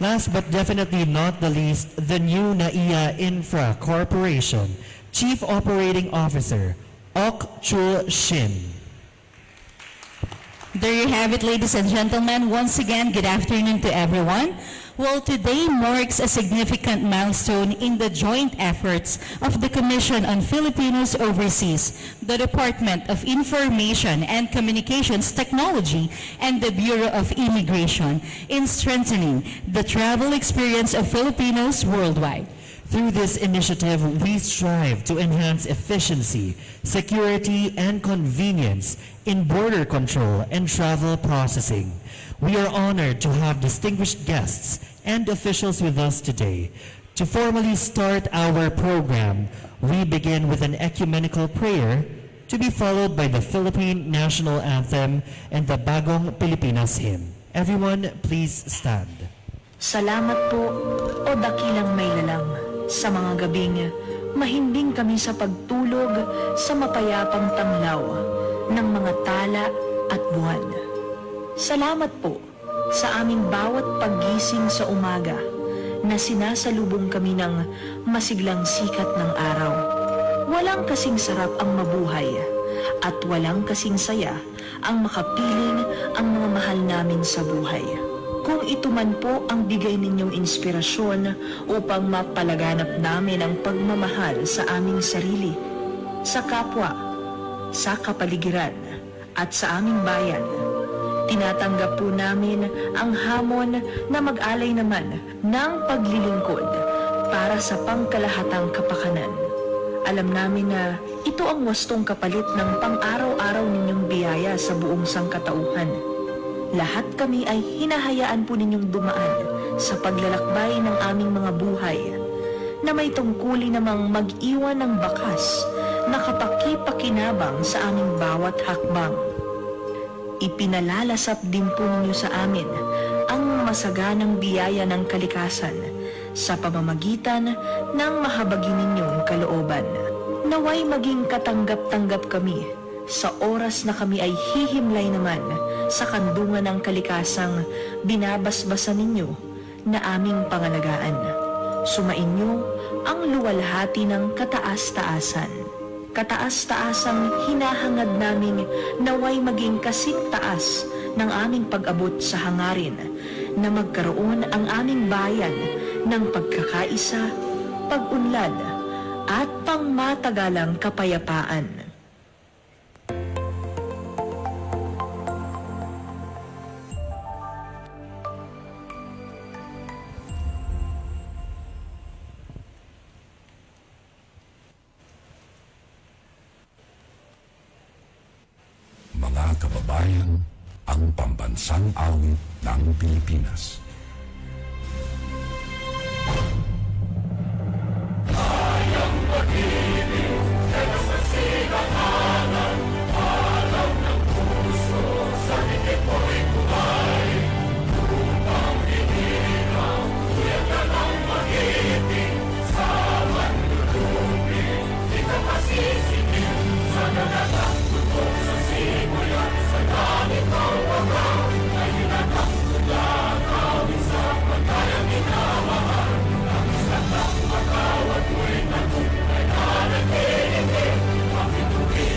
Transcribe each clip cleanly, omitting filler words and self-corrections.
Last but definitely not the least, the new NAIA Infra Corporation Chief Operating Officer, 𝐞𝐓𝐫𝐚𝐯𝐿. There you have it, ladies and gentlemen. Once again, good afternoon to everyone. Well, today marks a significant milestone in the joint efforts of the Commission on Filipinos Overseas, the Department of Information and Communications Technology, and the Bureau of Immigration in strengthening the travel experience of Filipinos worldwide. Through this initiative, we strive to enhance efficiency, security, and convenience in border control and travel processing. We are honored to have distinguished guests and officials with us today. To formally start our program, we begin with an ecumenical prayer to be followed by the Philippine National Anthem and the Bagong Pilipinas Hymn. Everyone, please stand. Salamat po, o dakilang may lalang, sa mga gabing mahimbing kami sa pagtulog sa mapayapang tanglaw ng mga tala at buwan. Salamat po sa aming bawat paggising sa umaga na sinasalubong kami ng masiglang sikat ng araw. Walang kasing sarap ang mabuhay at walang kasing saya ang makapiling ang mga mahal namin sa buhay. Kung ito man po ang bigay ninyong inspirasyon upang mapalaganap namin ang pagmamahal sa aming sarili, sa kapwa, sa kapaligiran, at sa aming bayan, tinatanggap po namin ang hamon na mag-alay naman ng paglilingkod para sa pangkalahatang kapakanan. Alam namin na ito ang wastong kapalit ng pang-araw-araw ninyong biyaya sa buong sangkatauhan. Lahat kami ay hinahayaan po ninyong dumaan sa paglalakbay ng aming mga buhay na may tungkulin namang mag-iwan ng bakas na kapaki-pakinabang sa aming bawat hakbang. Ipinalalasap din po ninyo sa amin ang masaganang biyaya ng kalikasan sa pamamagitan ng mahabagin ninyong kalooban. Naway maging katanggap-tanggap kami sa oras na kami ay hihimlay naman sa kandungan ng kalikasang binabasbasan ninyo na aming pangalagaan. Sumainyo ang luwalhati ng kataas-taasan. Kataas-taasang hinahangad naming naway maging kasing taas ng aming pag-abot sa hangarin na magkaroon ang aming bayan ng pagkakaisa, pag-unlad, at pangmatagalang kapayapaan. Mga kababayan, ang pambansang awit ng Pilipinas. Kayang mag-ibig, pero sa sigahanan, alam ng puso, sa titik mo'y buhay. Upang inilang, tuyag ka ng mag-ibig, sa manlulupin, di ka masisingin, sa nalalang tutok sa simula, sa langit ng wagang, ay hinatang tula, kawin sa pagkayang minamahal. Ang isang ng magkawat mo'y natunay na nag-iibig, makituloy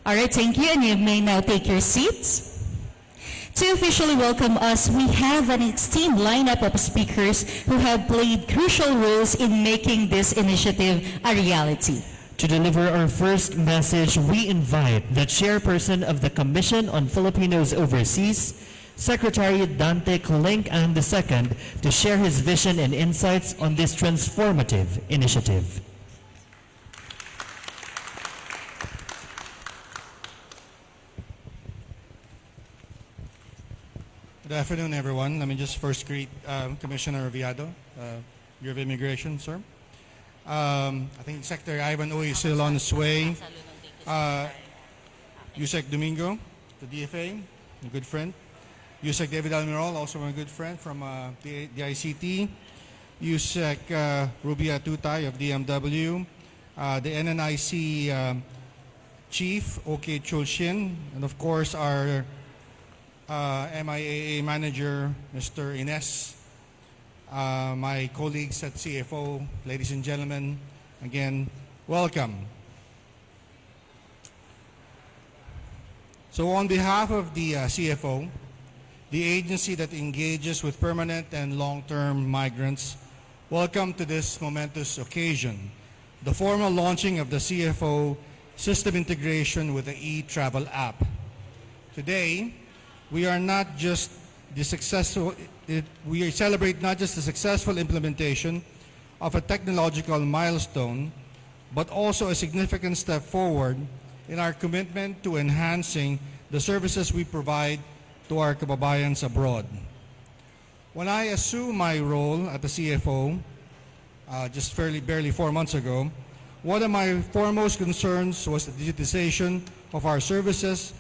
All right, thank you, and you may now take your seats. To officially welcome us, we have an esteemed lineup of speakers who have played crucial roles in making this initiative a reality. To deliver our first message, we invite the chairperson of the Commission on Filipinos Overseas, Secretary Dante Klink II, to share his vision and insights on this transformative initiative. Good afternoon, everyone. Let me just first greet Commissioner Viado, Bureau of Immigration, sir. I think Secretary Ivan Uy is still on his way. 𝐸𝐧𝐭𝐞𝐬, the DFA, a good friend. 𝐸𝐧𝐭 David Almirol, also a good friend from the DICT. 𝐸𝐧𝐭 Rubia Tutay of DMW. The NNIC Chief, OK Chulshin, and of course our MIAA Manager, Mr. Ines. My colleagues at CFO, ladies and gentlemen, again, welcome. So on behalf of the CFO, the agency that engages with permanent and long-term migrants, welcome to this momentous occasion, the formal launching of the CFO system integration with the 𝐸𝐴Travel app. Today, we celebrate not just the successful implementation of a technological milestone, but also a significant step forward in our commitment to enhancing the services we provide to our kababayans abroad. When I assumed my role at the CFO just barely 4 months ago, one of my foremost concerns was the digitization of our services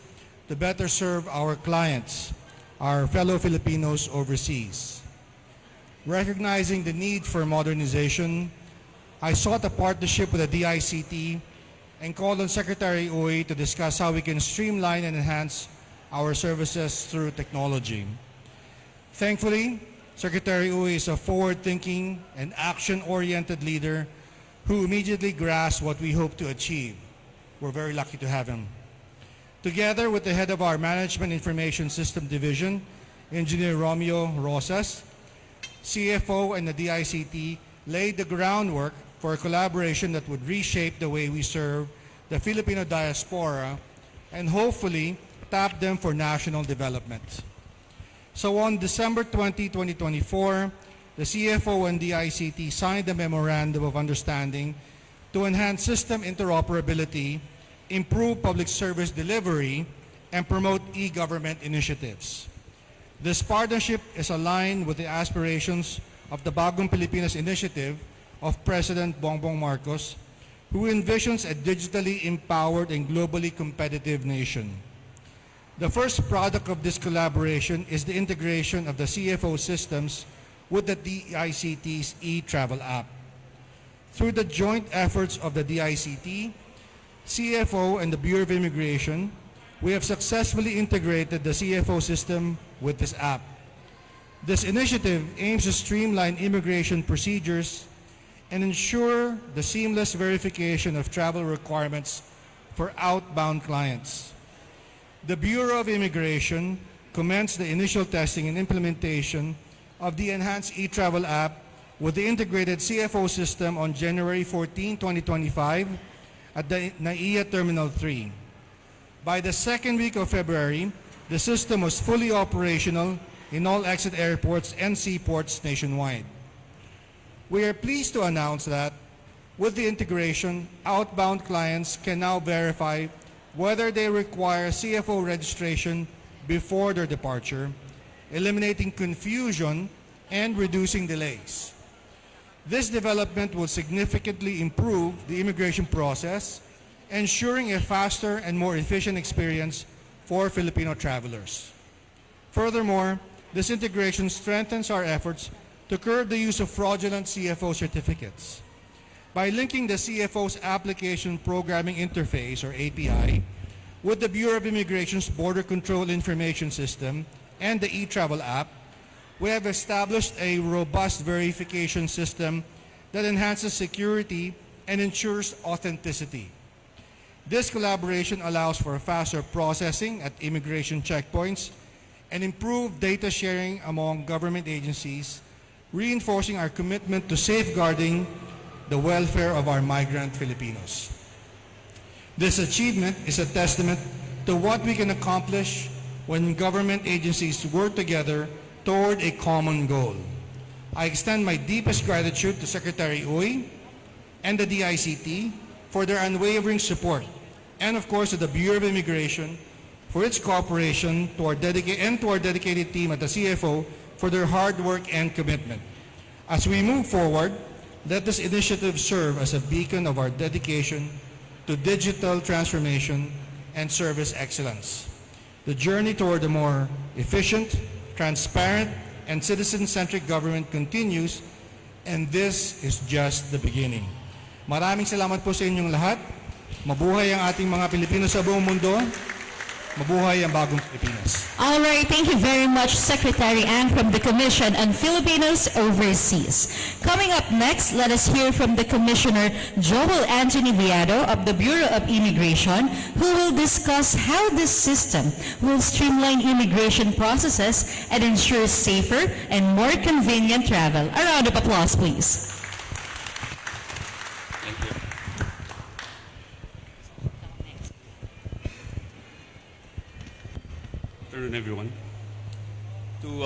to better serve our clients, our fellow Filipinos overseas. Recognizing the need for modernization, I sought a partnership with the DICT and called on Secretary Uy to discuss how we can streamline and enhance our services through technology. Thankfully, Secretary Uy is a forward-thinking and action-oriented leader who immediately grasped what we hope to achieve. We're very lucky to have him. Together with the head of our Management Information System Division, Engineer Romeo Rosas, CFO and the DICT laid the groundwork for a collaboration that would reshape the way we serve the Filipino diaspora and hopefully tap them for national development. So on December 20, 2024, the CFO and DICT signed a Memorandum of Understanding to enhance system interoperability, improve public service delivery, and promote e-government initiatives. This partnership is aligned with the aspirations of the Bagong Pilipinas initiative of President Bongbong Marcos, who envisions a digitally empowered and globally competitive nation. The first product of this collaboration is the integration of the CFO systems with the DICT's 𝐸𝐴Travel app. Through the joint efforts of the DICT, CFO and the Bureau of Immigration, we have successfully integrated the CFO system with this app. This initiative aims to streamline immigration procedures and ensure the seamless verification of travel requirements for outbound clients. The Bureau of Immigration commenced the initial testing and implementation of the enhanced 𝐸𝐴Travel app with the integrated CFO system on January 14, 2025 at the NAIA Terminal 3. By the second week of February, the system was fully operational in all exit airports and seaports nationwide. We are pleased to announce that with the integration, outbound clients can now verify whether they require CFO registration before their departure, eliminating confusion and reducing delays. This development will significantly improve the immigration process, ensuring a faster and more efficient experience for Filipino travelers. Furthermore, this integration strengthens our efforts to curb the use of fraudulent CFO certificates. By linking the CFO's Application Programming Interface, or API, with the Bureau of Immigration's Border Control Information System and the 𝐸𝐴Travel app, we have established a robust verification system that enhances security and ensures authenticity. This collaboration allows for faster processing at immigration checkpoints and improved data sharing among government agencies, reinforcing our commitment to safeguarding the welfare of our migrant Filipinos. This achievement is a testament to what we can accomplish when government agencies work together toward a common goal. I extend my deepest gratitude to Secretary Uy and the DICT for their unwavering support, and of course to the Bureau of Immigration for its cooperation to our dedicated team at the CFO for their hard work and commitment. As we move forward, let this initiative serve as a beacon of our dedication to digital transformation and service excellence. The journey toward a more efficient, transparent, and citizen-centric government continues, and this is just the beginning. Maraming salamat po sa inyong lahat. Mabuhay ang ating mga Pilipino sa buong mundo. Mabuhay ang bagong Pilipinas. All right, thank you very much, Secretary Ang from the Commission on Filipinos Overseas. Coming up next, let us hear from the Commissioner Joel Anthony Viado of the Bureau of Immigration, who will discuss how this system will streamline immigration processes and ensure safer and more convenient travel. A round of applause, please. Good afternoon, everyone. To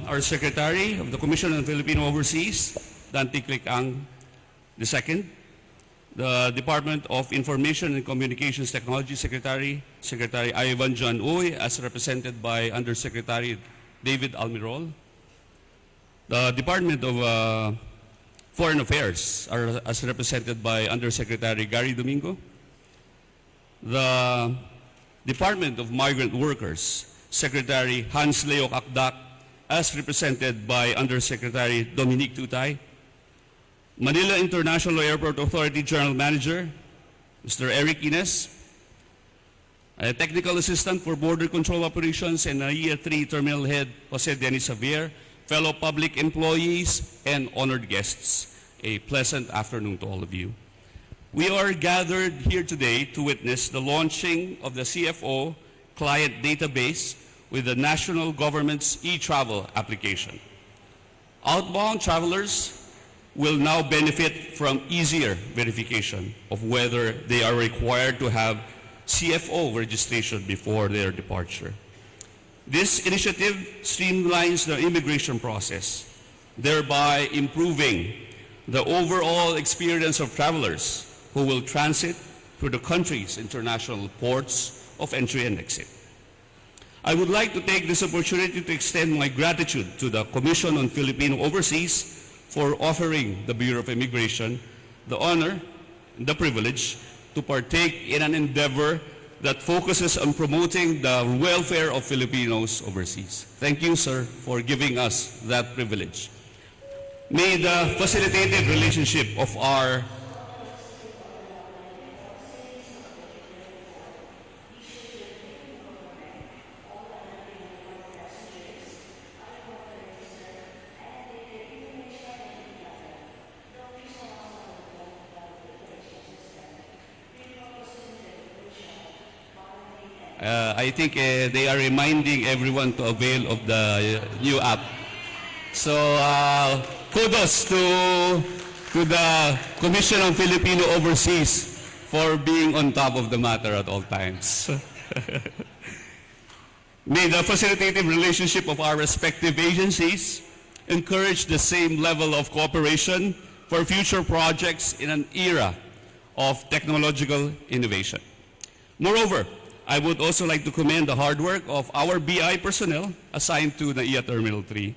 our Secretary of the Commission on Filipino Overseas, Dante 𝐞𝐈𝐿 II, the Department of Information and Communications Technology Secretary, Secretary Ivan John Uy, as represented by Undersecretary David Almirol, the Department of Foreign Affairs, as represented by Undersecretary Gary Domingo, the Department of Migrant Workers, Secretary Hans Leo 𝐞𝐲, as represented by Undersecretary Dominique Tutay, Manila International Airport Authority General Manager, Mr. Eric Ines, a Technical Assistant for Border Control Operations and AIA 3 Terminal Head Jose Dennis Javier, fellow public employees, and honored guests. A pleasant afternoon to all of you. We are gathered here today to witness the launching of the CFO client database with the national government's eTravel application. Outbound travelers will now benefit from easier verification of whether they are required to have CFO registration before their departure. This initiative streamlines the immigration process, thereby improving the overall experience of travelers who will transit through the country's international ports of entry and exit. I would like to take this opportunity to extend my gratitude to the Commission on Filipino Overseas for offering the Bureau of Immigration the honor and the privilege to partake in an endeavor that focuses on promoting the welfare of Filipinos overseas. Thank you, sir, for giving us that privilege. May the facilitative relationship of our I think they are reminding everyone to avail of the new app. So kudos to the Commission on Filipino Overseas for being on top of the matter at all times. May the facilitative relationship of our respective agencies encourage the same level of cooperation for future projects in an era of technological innovation. Moreover, I would also like to commend the hard work of our BI personnel assigned to the AIA Terminal 3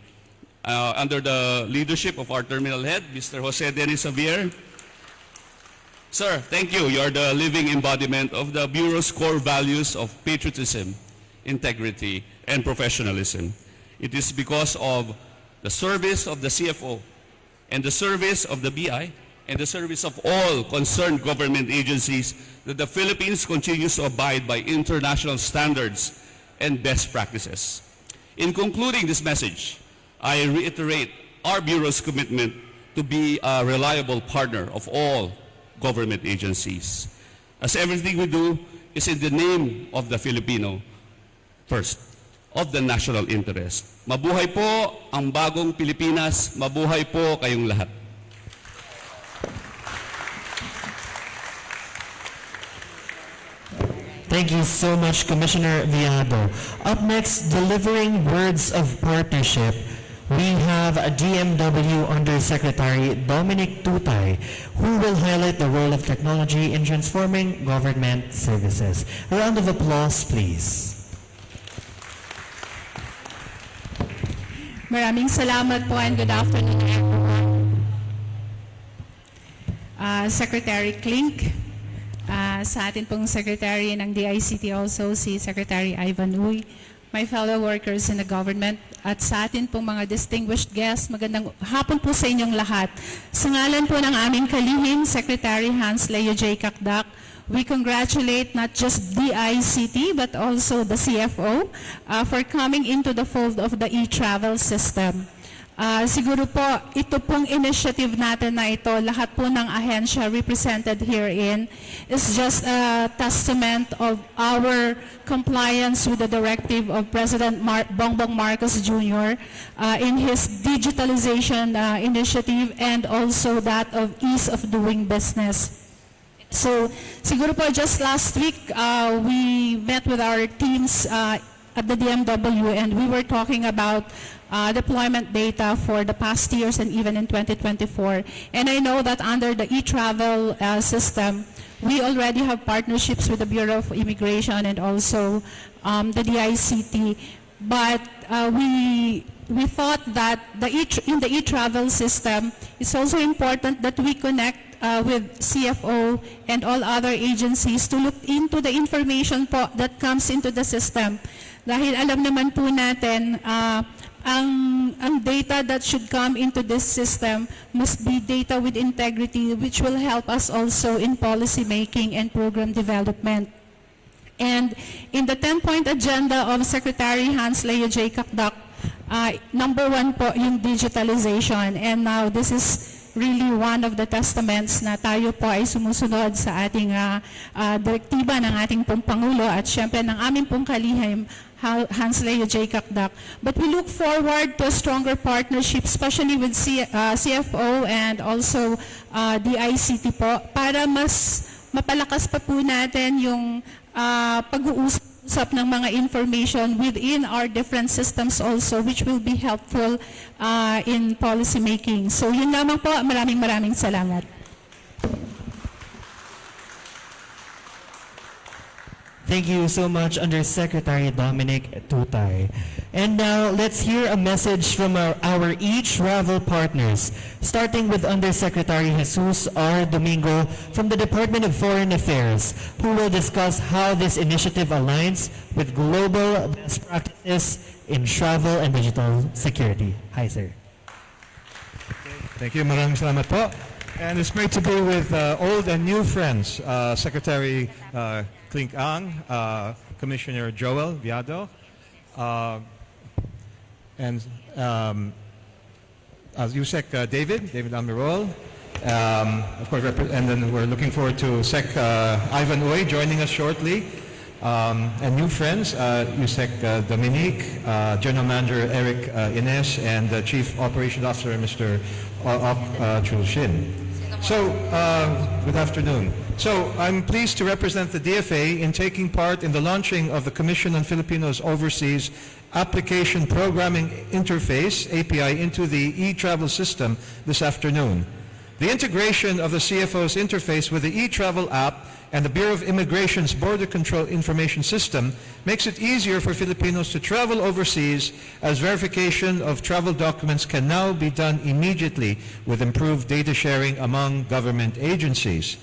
under the leadership of our terminal head, Mr. Jose Dennis Javier. Sir, thank you. You are the living embodiment of the Bureau's core values of patriotism, integrity, and professionalism. It is because of the service of the CFO and the service of the BI and the service of all concerned government agencies that the Philippines continues to abide by international standards and best practices. In concluding this message, I reiterate our Bureau's commitment to be a reliable partner of all government agencies. as everything we do is in the name of the Filipino first, of the national interest. Mabuhay po ang bagong Pilipinas, mabuhay po kayong lahat. Thank you so much, Commissioner Viado. Up next, delivering words of partnership, we have a DMW Undersecretary Dominic Tutay, who will highlight the role of technology in transforming government services. A round of applause, please. Maraming salamat po and good afternoon everyone. Secretary Klink, sa atin pong Secretary ng DICT also, si Secretary Ivan Uy, my fellow workers in the government, at sa atin pong mga distinguished guests, magandang hapon po sa inyong lahat. Sa ngalan po ng aming kalihim, Secretary 𝐷𝐿𝐴, we congratulate not just DICT but also the CFO for coming into the fold of the eTravel system. Siguro po, ito pong initiative natin na ito, lahat po ng ahensya represented herein is just a testament of our compliance with the directive of President Bongbong Marcos Jr. In his digitalization initiative and also that of ease of doing business. So, siguro po just last week, we met with our teams at the DMW and we were talking about deployment data for the past years and even in 2024. And I know that under the eTravel system, we already have partnerships with the Bureau of Immigration and also the DICT. But we thought that in the eTravel system, it's also important that we connect with CFO and all other agencies to look into the information po that comes into the system. Dahil alam naman po natin, ang data that should come into this system must be data with integrity, which will help us also in policy making and program development. And in the 10-point agenda of Secretary 𝐷𝐿𝐴, number 1 po yung digitalization. And now this is really one of the testaments na tayo po ay sumusunod sa ating direktiba ng ating pong Pangulo at syempre ng aming pong kalihim, 𝐷𝐿𝐴. But we look forward to a stronger partnership, especially with CFO and also DICT po, para mas mapalakas pa po natin yung pag-uusap ng mga information within our different systems also, which will be helpful in policy making. So yun lamang po, maraming salamat. Thank you so much, Undersecretary Dominic Tutay. And now, let's hear a message from our eTravel partners, starting with Undersecretary Jesus R. Domingo from the Department of Foreign Affairs, who will discuss how this initiative aligns with global best practices in travel and digital security. Hi, sir. Thank you. Maraming salamat po. And it's great to be with old and new friends, Secretary Klink, Commissioner Joel Viado, and 𝐷𝐿𝐴 David Almirol, of course, and then we're looking forward to Sec Ivan Uy joining us shortly, and new friends, 𝐸𝐶 Dominique, General Manager Eric Ines, and Chief Operations Officer Mr. Chul Shin. So, good afternoon. So, I'm pleased to represent the DFA in taking part in the launching of the Commission on Filipinos Overseas Application Programming Interface, API, into the eTravel system this afternoon. The integration of the CFO's interface with the eTravel app and the Bureau of Immigration's Border Control Information System makes it easier for Filipinos to travel overseas, as verification of travel documents can now be done immediately with improved data sharing among government agencies.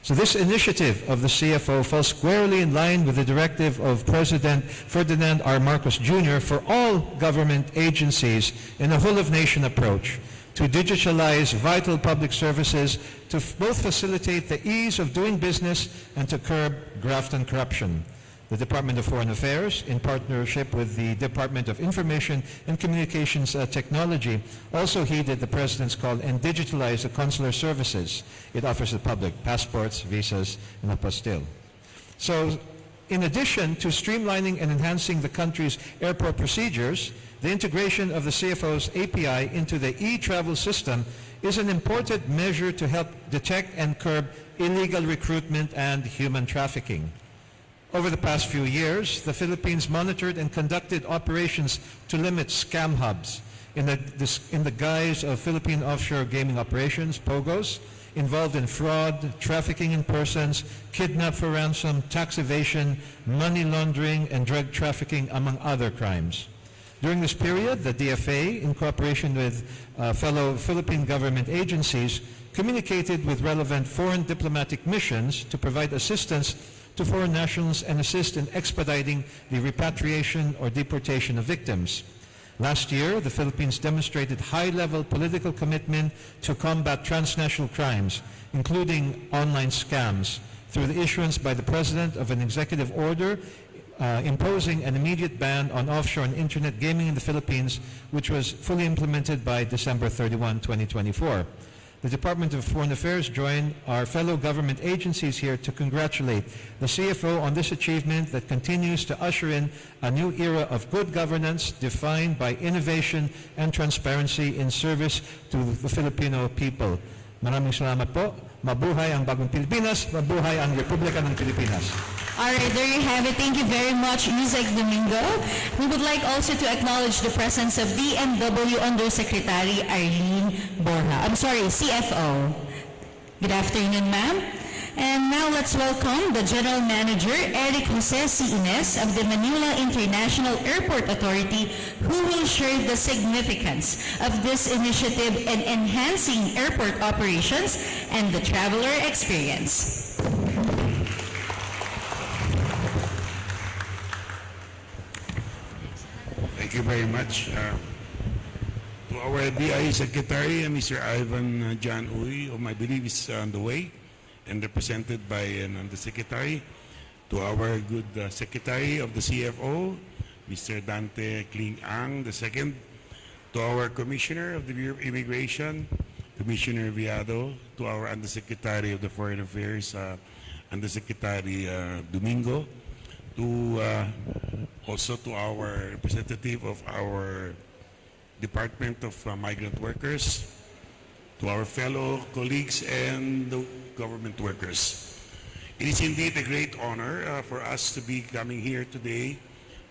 So this initiative of the CFO falls squarely in line with the directive of President Ferdinand R. Marcos Jr. for all government agencies in a whole-of-nation approach to digitalize vital public services to both facilitate the ease of doing business and to curb graft and corruption. The Department of Foreign Affairs, in partnership with the Department of Information and Communications Technology, also heeded the President's call and digitalized the consular services it offers the public: passports, visas, and apostille. So, in addition to streamlining and enhancing the country's airport procedures, the integration of the CFO's API into the eTravel system is an important measure to help detect and curb illegal recruitment and human trafficking. Over the past few years, the Philippines monitored and conducted operations to limit scam hubs in the guise of Philippine offshore gaming operations, POGOs, involved in fraud, trafficking in persons, kidnap for ransom, tax evasion, money laundering, and drug trafficking, among other crimes. During this period, the DFA, in cooperation with fellow Philippine government agencies, communicated with relevant foreign diplomatic missions to provide assistance to foreign nationals and assist in expediting the repatriation or deportation of victims. Last year, the Philippines demonstrated high-level political commitment to combat transnational crimes, including online scams, through the issuance by the President of an executive order imposing an immediate ban on offshore and internet gaming in the Philippines, which was fully implemented by December 31, 2024. The Department of Foreign Affairs joined our fellow government agencies here to congratulate the CFO on this achievement that continues to usher in a new era of good governance defined by innovation and transparency in service to the Filipino people. Maraming salamat po. Mabuhay ang bagong Pilipinas. Mabuhay ang Republika ng Pilipinas. All right, there you have it. Thank you very much, 𝐢𝐧𝐭𝐞𝐬. We would like also to acknowledge the presence of DMW Undersecretary Arlene Borja. CFO. Good afternoon, ma'am. And now let's welcome the General Manager, 𝐸𝐳𝐶 of the Manila International Airport Authority, who will share the significance of this initiative in enhancing airport operations and the traveler experience. Thank you very much. To our DI Secretary, Mr. Ivan John Uy, whom I believe is on the way and represented by an Undersecretary. To our good Secretary of the CFO, Mr. Dante Klink II. To our Commissioner of the Bureau of Immigration, Commissioner Viado. To our Undersecretary of the Foreign Affairs, Undersecretary Domingo. Also to our representative of our Department of Migrant Workers, to our fellow colleagues and the government workers. It is indeed a great honor for us to be coming here today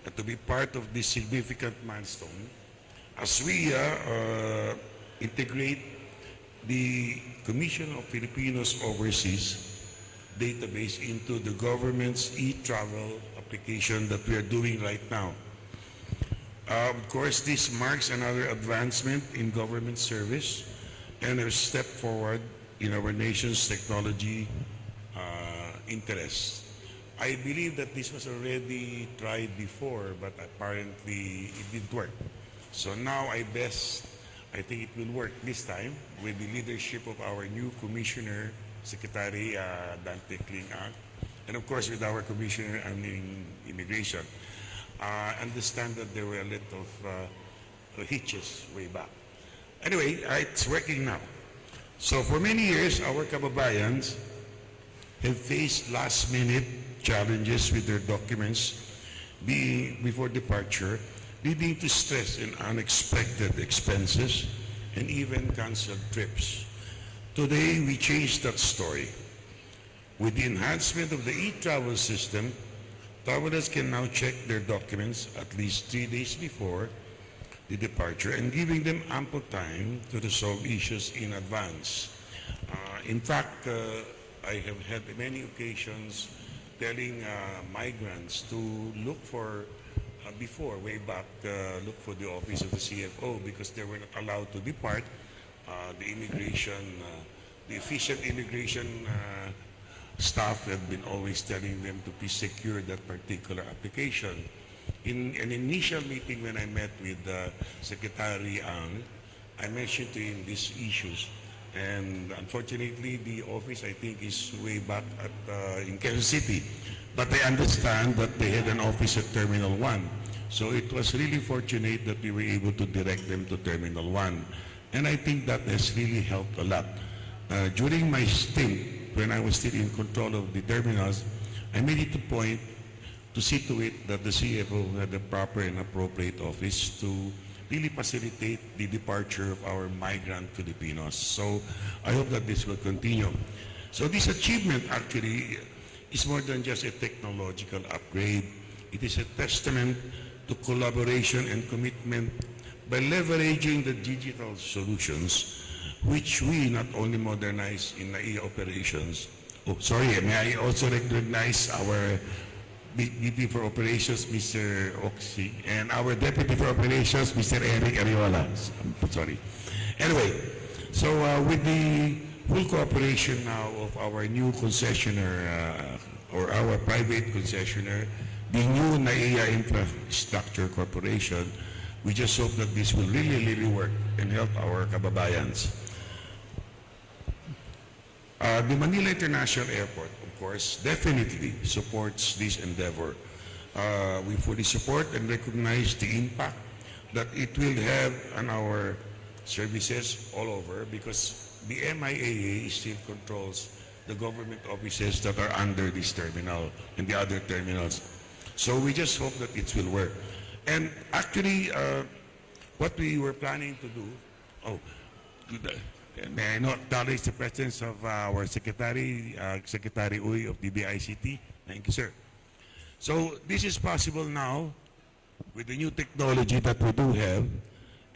to be part of this significant milestone as we integrate the Commission of Filipinos Overseas database into the government's eTravel application that we are doing right now. Of course, this marks another advancement in government service and a step forward in our nation's technology interests. I believe that this was already tried before, but apparently it didn't work. So now I think it will work this time with the leadership of our new Commissioner, Secretary Dante Klink, and of course with our Commissioner on Immigration. Understand that there were a lot of hitches way back. Anyway, it's working now. So for many years, our kababayans have faced last-minute challenges with their documents before departure, leading to stress and unexpected expenses and even canceled trips. Today, we changed that story. With the enhancement of the eTravel system, travelers can now check their documents at least 3 days before the departure and giving them ample time to resolve issues in advance. In fact, I have had many occasions telling migrants to look for, way back, look for the office of the CFO because they were not allowed to depart. The efficient immigration staff have been always telling them to please secure that particular application. In an initial meeting when I met with Secretary Ang, I mentioned to him these issues. And unfortunately, the office, I think, is way back at in Quezon City. But I understand that they had an office at Terminal 1. So it was really fortunate that we were able to direct them to Terminal 1. And I think that has really helped a lot. During my stint, when I was still in control of the terminals, I made it a point to see to it that the CFO had a proper and appropriate office to really facilitate the departure of our migrant Filipinos. So I hope that this will continue. So this achievement actually is more than just a technological upgrade. It is a testament to collaboration and commitment by leveraging the digital solutions which we not only modernize in NAIA operations. Oh, sorry, may I also recognize our VP for Operations, Mr. Oxy, and our Deputy for Operations, Mr. Eric Ariola. I'm sorry. Anyway, so with the full cooperation now of our new concessionaire, or our private concessionaire, the new NAIA Infrastructure Corporation, we just hope that this will really work and help our kababayans. The Manila International Airport, of course, definitely supports this endeavor. We fully support and recognize the impact that it will have on our services all over, because the MIAA still controls the government offices that are under this terminal and the other terminals. So we just hope that it will work. And actually, what we were planning to do, may I not acknowledge the presence of our Secretary, Secretary Uy of the DICT. Thank you, sir. So this is possible now with the new technology that we do have,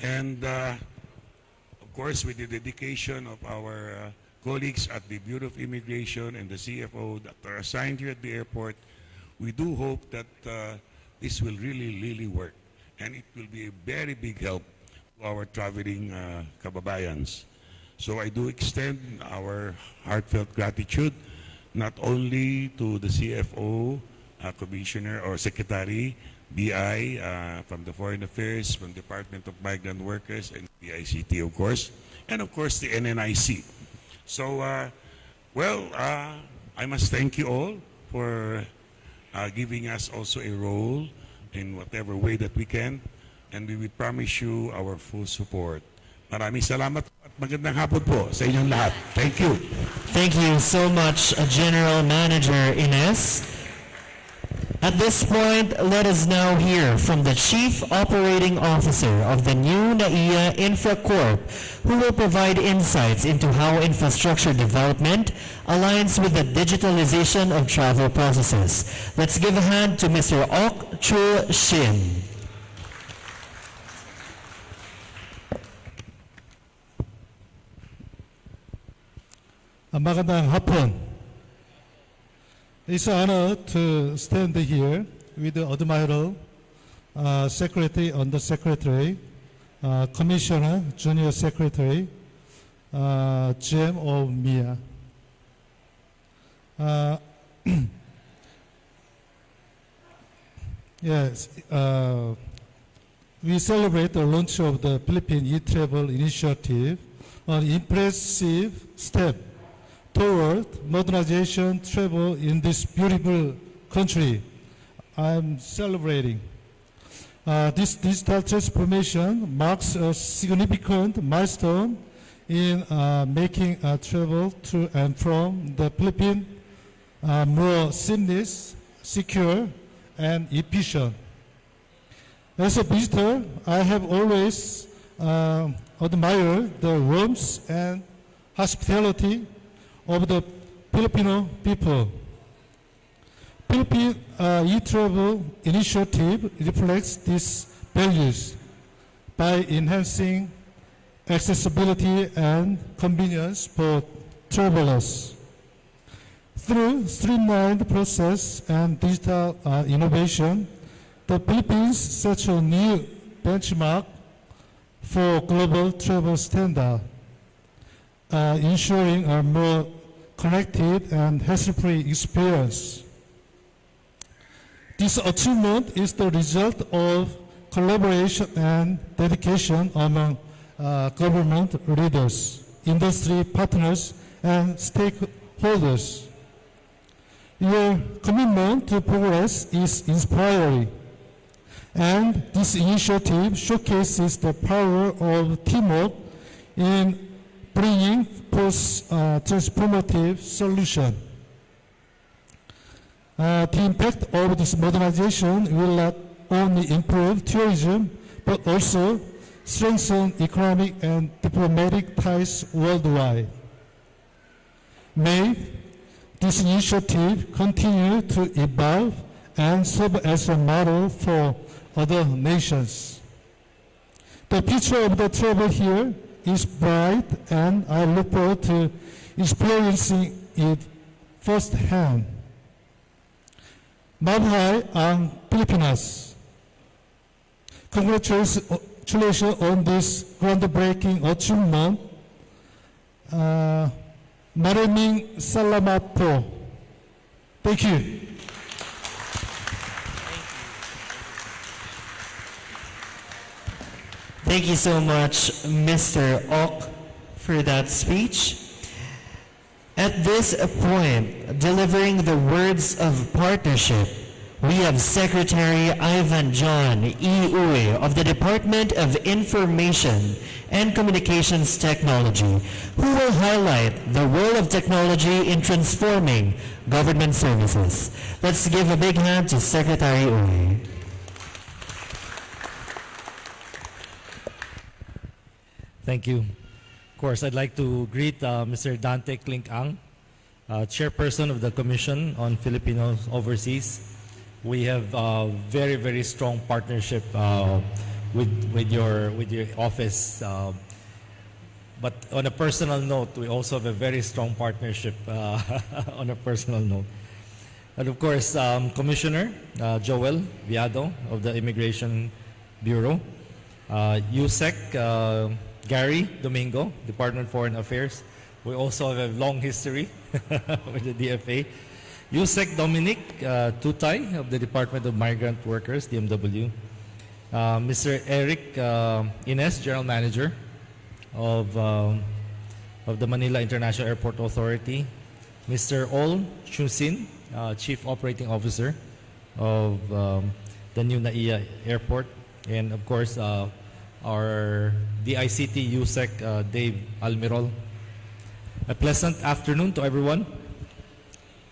and of course with the dedication of our colleagues at the Bureau of Immigration and the CFO that are assigned here at the airport. We do hope that this will really work, and it will be a very big help to our traveling kababayans. So I do extend our heartfelt gratitude not only to the CFO, Commissioner or Secretary, BI, from the Foreign Affairs, from Department of Migrant Workers, and the ICT, of course, and of course the NNIC. So, I must thank you all for giving us also a role in whatever way that we can, and we will promise you our full support. Maraming salamat at magandang hapon po sa inyong lahat. Thank you. Thank you so much, General Manager Ines. At this point, let us now hear from the Chief Operating Officer of the new NAIA InfraCorp, who will provide insights into how infrastructure development aligns with the digitalization of travel processes. Let's give a hand to Mr. 𝐞𝐲. Magandang hapon. It's an honor to stand here with the Admiral, Secretary, Undersecretary, Commissioner, Junior Secretary, GM of MIA. Yes, we celebrate the launch of the Philippine eTravel initiative, an impressive step toward modernization travel in this beautiful country. I'm celebrating. This digital transformation marks a significant milestone in making travel to and from the Philippines more seamless, secure, and efficient. As a visitor, I have always admired the warmth and hospitality of the Filipino people. Philippine eTravel initiative reflects these values by enhancing accessibility and convenience for travelers. Through streamlined process and digital innovation, the Philippines sets a new benchmark for global travel standard, ensuring a more connected and hassle-free experience. This achievement is the result of collaboration and dedication among government leaders. industry partners, and stakeholders. Your commitment to progress is inspiring, and this initiative showcases the power of teamwork in bringing forth transformative solution. The impact of this modernization will not only improve tourism, but also strengthen economic and diplomatic ties worldwide. May this initiative continue to evolve and serve as a model for other nations. The future of the travel here is bright, and I look forward to experiencing it firsthand. Mabuhay ang Pilipinas. Congratulations on this groundbreaking achievement. Maraming salamat po. Thank you. Thank you so much, Mr. Ok, for that speech. At this point, delivering the words of partnership, we have Secretary Ivan John E. Uy of the Department of Information and Communications Technology, who will highlight the role of technology in transforming government services. Let's give a big hand to Secretary Uy. Thank you. Of course, I'd like to greet Mr. Dante 𝐞𝐿ink, Chairperson of the Commission on Filipino Overseas. We have a very, very strong partnership with your office. But on a personal note, we also have a very strong partnership on a personal note. And of course, Commissioner Joel Viado of the Immigration Bureau, 𝐢𝐧𝐭𝐞𝐬 Gary Domingo, Department of Foreign Affairs. We also have a long history with the DFA. 𝐢𝐧𝐭𝐞 Dominic Tutay of the Department of Migrant Workers, DMW. Mr. Eric Ines, General Manager of the Manila International Airport Authority. Mr. Ol Chusin, Chief Operating Officer of the new NAIA Airport. And of course, our DICT 𝐢𝐧𝐭𝐞 Dave Almirol. A pleasant afternoon to everyone.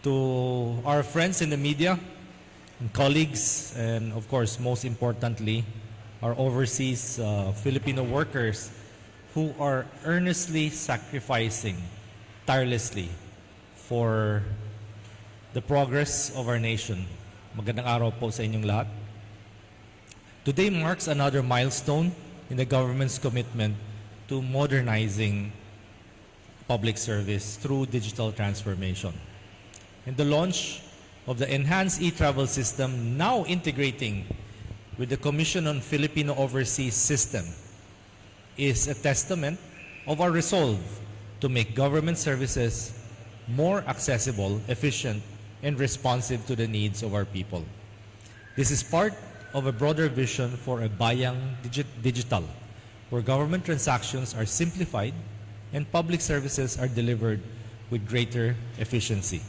To our friends in the media and colleagues, and of course, most importantly, our overseas Filipino workers who are earnestly sacrificing tirelessly for the progress of our nation. Magandang araw po sa inyong lahat. Today marks another milestone in the government's commitment to modernizing public service through digital transformation. And the launch of the enhanced eTravel system, now integrating with the Commission on Filipino Overseas system, is a testament of our resolve to make government services more accessible, efficient, and responsive to the needs of our people. This is part of a broader vision for a bayang digital, where government transactions are simplified and public services are delivered with greater efficiency.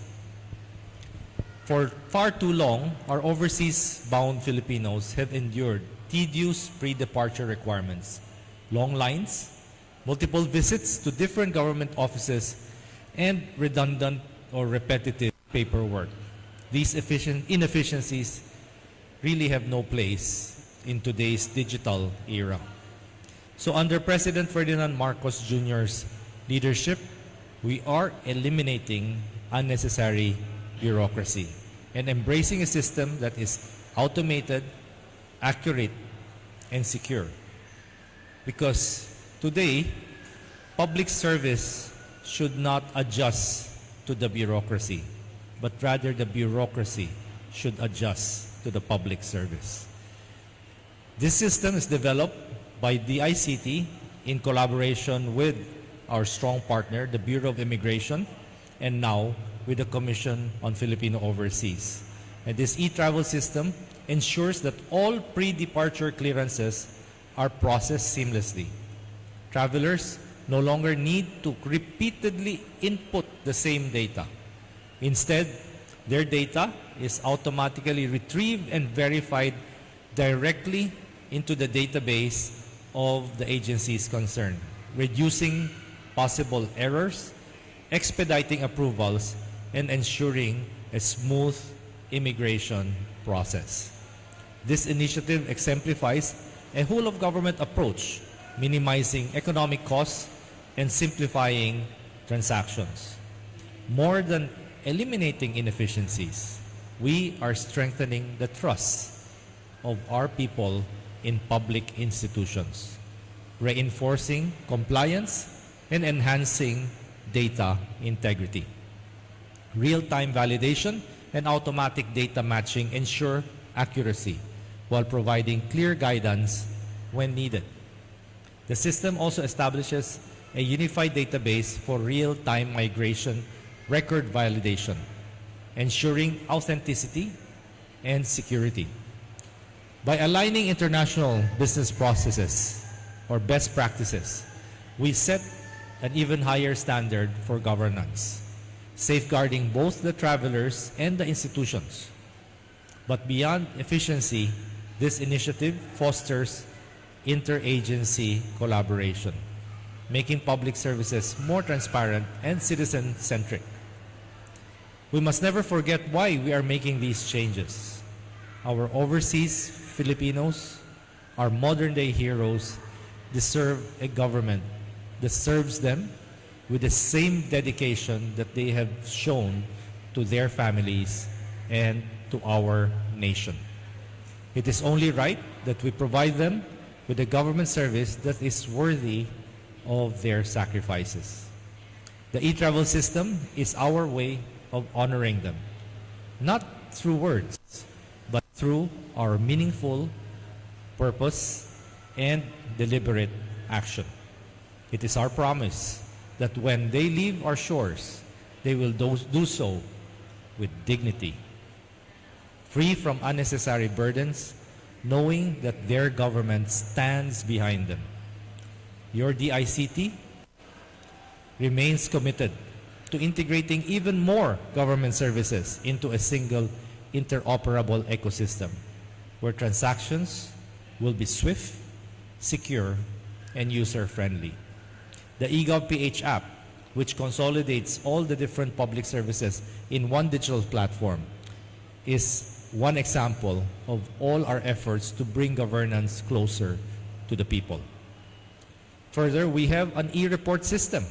For far too long, our overseas-bound Filipinos have endured tedious pre-departure requirements, long lines, multiple visits to different government offices, and redundant or repetitive paperwork. These inefficiencies really have no place in today's digital era. So under President Ferdinand Marcos Jr.'s leadership, we are eliminating unnecessary bureaucracy and embracing a system that is automated, accurate, and secure. Because today, public service should not adjust to the bureaucracy, but rather the bureaucracy should adjust to the public service. This system is developed by DICT in collaboration with our strong partner, the Bureau of Immigration, and now with the Commission on Filipino Overseas. And this eTravel system ensures that all pre-departure clearances are processed seamlessly. Travelers no longer need to repeatedly input the same data. Instead, their data is automatically retrieved and verified directly into the database of the agencies concerned, reducing possible errors, expediting approvals, and ensuring a smooth immigration process. This initiative exemplifies a whole-of-government approach, minimizing economic costs and simplifying transactions. More than eliminating inefficiencies, we are strengthening the trust of our people in public institutions, reinforcing compliance and enhancing data integrity. Real-time validation and automatic data matching ensure accuracy while providing clear guidance when needed. The system also establishes a unified database for real-time migration record validation, ensuring authenticity and security. By aligning international business processes or best practices, we set an even higher standard for governance, safeguarding both the travelers and the institutions. But beyond efficiency, this initiative fosters interagency collaboration, making public services more transparent and citizen-centric. We must never forget why we are making these changes. Our overseas Filipinos, our modern-day heroes, deserve a government that serves them with the same dedication that they have shown to their families and to our nation. It is only right that we provide them with a government service that is worthy of their sacrifices. The eTravel system is our way of honoring them, not through words, but through our meaningful purpose and deliberate action. It is our promise that when they leave our shores, they will do so with dignity, free from unnecessary burdens, knowing that their government stands behind them. Your DICT remains committed to integrating even more government services into a single interoperable ecosystem where transactions will be swift, secure, and user-friendly. The 𝐸𝐺𝐵 app, which consolidates all the different public services in one digital platform, is one example of all our efforts to bring governance closer to the people. Further, we have an e-report system,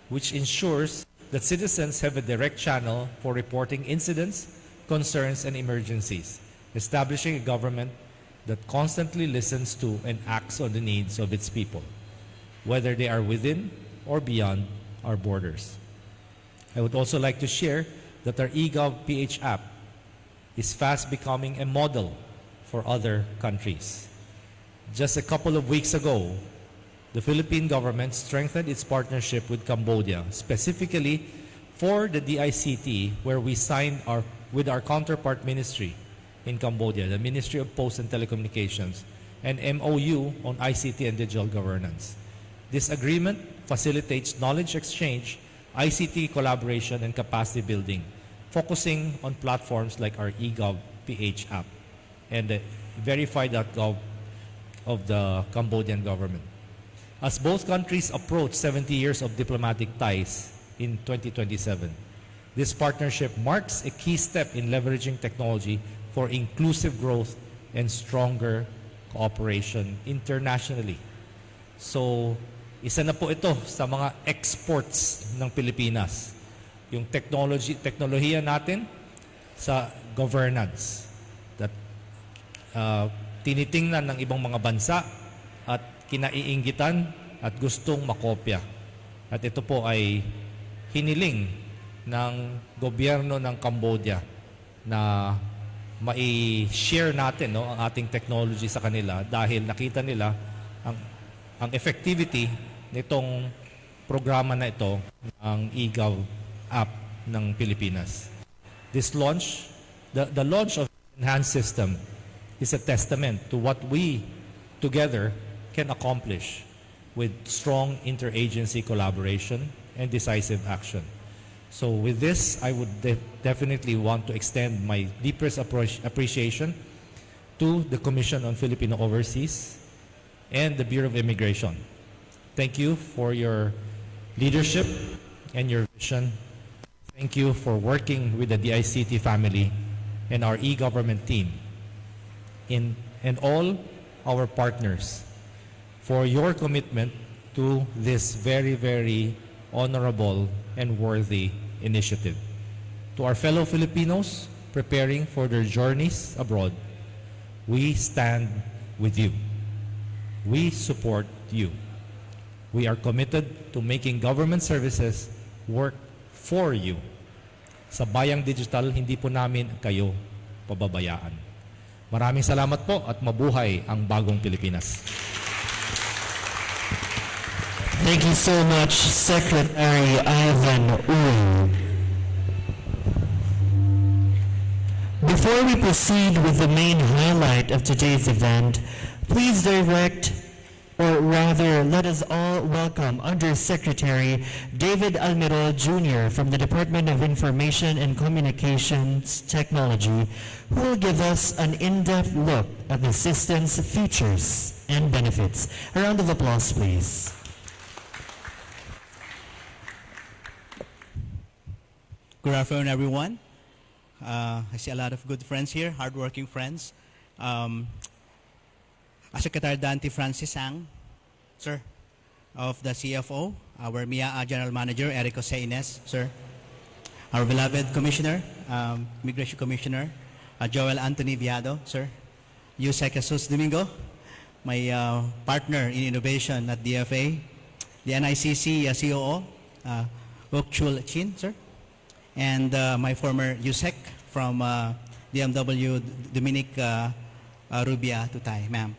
which ensures that citizens have a direct channel for reporting incidents, concerns, and emergencies, establishing a government that constantly listens to and acts on the needs of its people, whether they are within or beyond our borders. I would also like to share that our 𝐸𝐺𝐵 app is fast becoming a model for other countries. Just a couple of weeks ago, the Philippine government strengthened its partnership with Cambodia, specifically for the DICT, where we signed with our counterpart ministry in Cambodia, the Ministry of Posts and Telecommunications, an MOU on ICT and digital governance. This agreement facilitates knowledge exchange, ICT collaboration, and capacity building, focusing on platforms like our 𝐸𝐺𝐵 app and the verify.gov of the Cambodian government. As both countries approach 70 years of diplomatic ties in 2027, this partnership marks a key step in leveraging technology for inclusive growth and stronger cooperation internationally. So, isa na po ito sa mga exports ng Pilipinas, yung teknolohiya natin sa governance that tinitingnan ng ibang mga bansa at kinaiinggitan at gustong makopya. At ito po ay hiniling ng gobyerno ng Cambodia na mai-share natin ang ating technology sa kanila dahil nakita nila ang effectivity nitong programa na ito ng 𝐸𝐺𝐵 app ng Pilipinas. This launch, the launch of the enhanced system is a testament to what we together can accomplish with strong interagency collaboration and decisive action. So with this, I would definitely want to extend my deepest appreciation to the Commission on Filipino Overseas and the Bureau of Immigration. Thank you for your leadership and your vision. Thank you for working with the DICT family and our e-government team and all our partners for your commitment to this very, very honorable and worthy initiative. To our fellow Filipinos preparing for their journeys abroad, we stand with you. We support you. We are committed to making government services work for you. Sa Bayang Digital, hindi po namin kayo pababayaan. Maraming salamat po at mabuhay ang bagong Pilipinas. Thank you so much, Secretary Ivan Uy. Before we proceed with the main highlight of today's event, please direct, or rather, let us all welcome Undersecretary David Almirol Jr. from the Department of Information and Communications Technology, who will give us an in-depth look at the system's features and benefits. A round of applause, please. Good afternoon, everyone. I see a lot of good friends here, hardworking friends. Secretary Dante Francis Ang, sir, of the CFO, our MIA General Manager, 𝐬𝐫𝐿𝐴, sir, our beloved Commissioner, Immigration Commissioner, Joel Anthony Viado, sir, 𝐢𝐧𝐭𝐞𝐬𝐬, my partner in innovation at DFA, the NICC COO, 𝐞𝐲, sir, and my former USEC from DMW, Dominic Rubia Tutay, ma'am.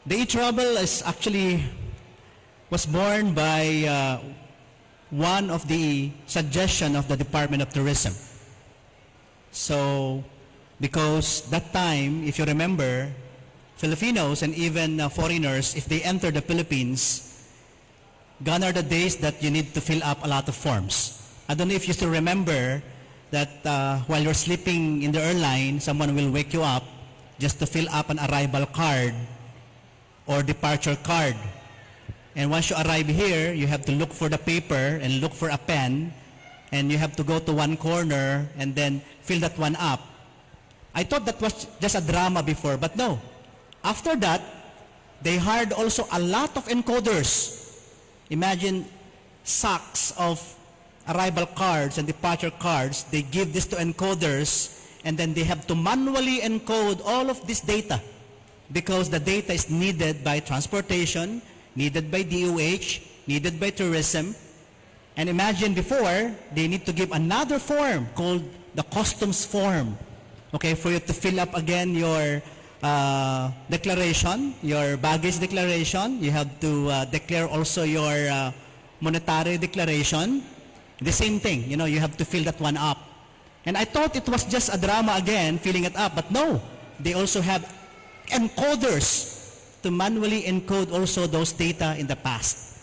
The eTravel is actually was born by one of the suggestion of the Department of Tourism. So, because that time, if you remember, Filipinos and even foreigners, if they enter the Philippines, gone are the days that you need to fill up a lot of forms. I don't know if you still remember that while you're sleeping in the airline, someone will wake you up just to fill up an arrival card or departure card. And once you arrive here, you have to look for the paper and look for a pen, and you have to go to one corner and then fill that one up. I thought that was just a drama before, but no. After that, they hired also a lot of encoders. Imagine sacks of arrival cards and departure cards. They give this to encoders, and then they have to manually encode all of this data because the data is needed by transportation, needed by DOH, needed by tourism. And imagine before, they need to give another form called the customs form, okay, for you to fill up again your declaration, your baggage declaration. You have to declare also your monetary declaration. The same thing, you know, you have to fill that one up. And I thought it was just a drama again, filling it up, but no. They also have encoders to manually encode also those data in the past.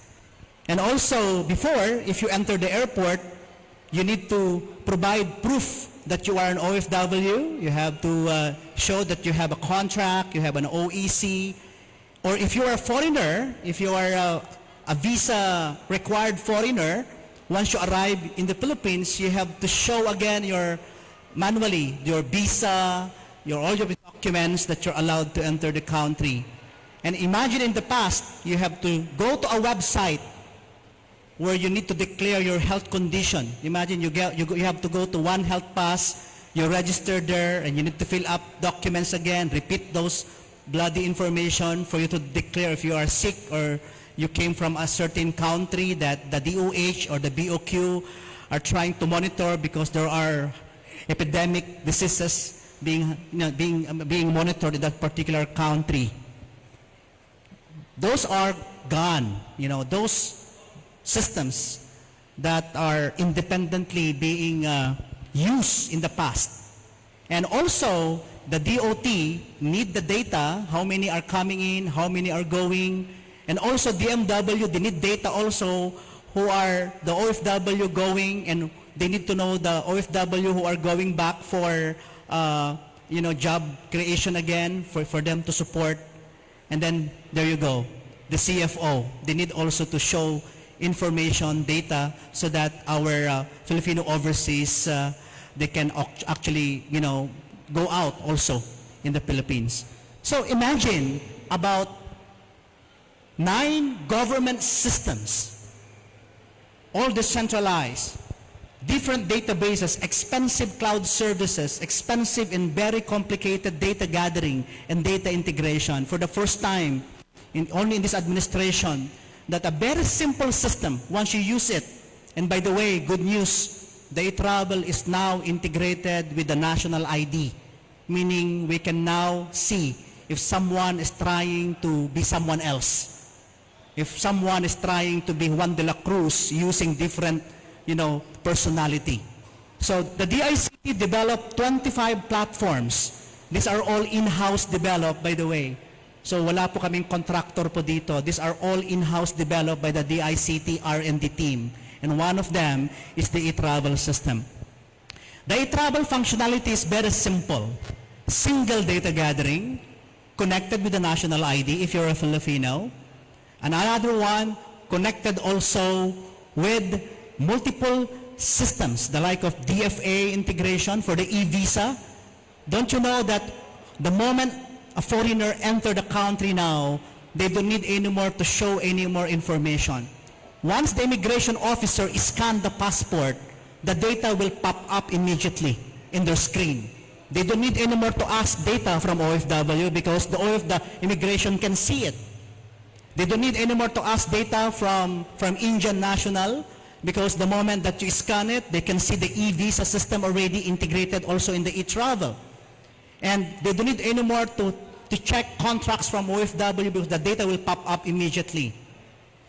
And also, before, if you enter the airport, you need to provide proof that you are an OFW. You have to show that you have a contract, you have an OEC. Or if you are a foreigner, if you are a visa-required foreigner, once you arrive in the Philippines, you have to show again manually your visa, all your documents that you're allowed to enter the country. And imagine in the past, you have to go to a website where you need to declare your health condition. Imagine you have to go to One Health Pass, you register there, and you need to fill up documents again, repeat those bloody information for you to declare if you are sick or you came from a certain country that the DOH or the BOQ are trying to monitor because there are epidemic diseases being monitored in that particular country. Those are gone. You know, those systems that are independently being used in the past. And also, the DOT need the data, how many are coming in, how many are going, and also DMW, they need data also who are the OFW going, and they need to know the OFW who are going back for job creation again for them to support. And then there you go, the CFO, they need also to show information, data, so that our Filipino overseas, they can actually, go out also in the Philippines. So imagine about 9 government systems, all decentralized, different databases, expensive cloud services, expensive and very complicated data gathering and data integration. For the first time, only in this administration, that a very simple system, once you use it, and by the way, good news, the eTravel is now integrated with the national ID, meaning we can now see if someone is trying to be someone else. If someone is trying to be Juan de la Cruz using different, personality. So the DICT developed 25 platforms. These are all in-house developed, by the way. So wala po kaming contractor po dito. These are all in-house developed by the DICT R&D team. And one of them is the eTravel system. The eTravel functionality is very simple. Single data gathering, connected with the national ID if you're a Filipino. And another one, connected also with multiple systems, the like of DFA integration for the e-visa. Don't you know that the moment a foreigner enter the country now, they don't need anymore to show any more information. Once the immigration officer scans the passport, the data will pop up immediately in their screen. They don't need anymore to ask data from OFW because the immigration can see it. They don't need anymore to ask data from Indian national because the moment that you scan it, they can see the e-visa system already integrated also in the eTravel. And they don't need anymore to check contracts from OFW because the data will pop up immediately.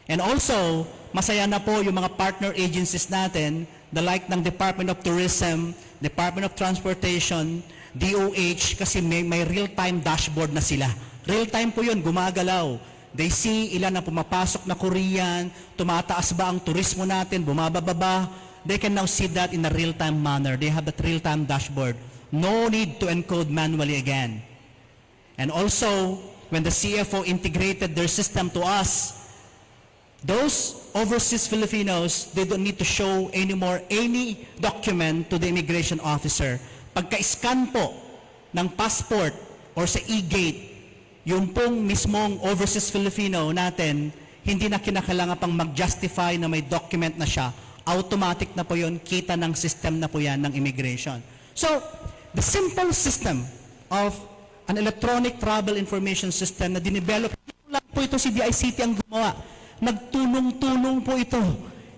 And also, masaya na po yung mga partner agencies natin, the like ng Department of Tourism, Department of Transportation, DOH, kasi may real-time dashboard na sila. Real-time po yun, gumagalaw. They see ilan na pumapasok na Korean, tumataas ba ang turismo natin, bumababa. They can now see that in a real-time manner. They have that real-time dashboard. No need to encode manually again. And also, when the CFO integrated their system to us, those overseas Filipinos, they don't need to show anymore any document to the immigration officer. Pagka-scan po ng passport or sa e-gate, yung pong mismong overseas Filipino natin, hindi na kinakailangan pang mag-justify na may document na siya. Automatic na po yun, kita ng system na po yan ng immigration. So, the simple system of an electronic travel information system na dinevelop, lang po ito si DICT ang gumawa. Nagtulong-tulong po ito.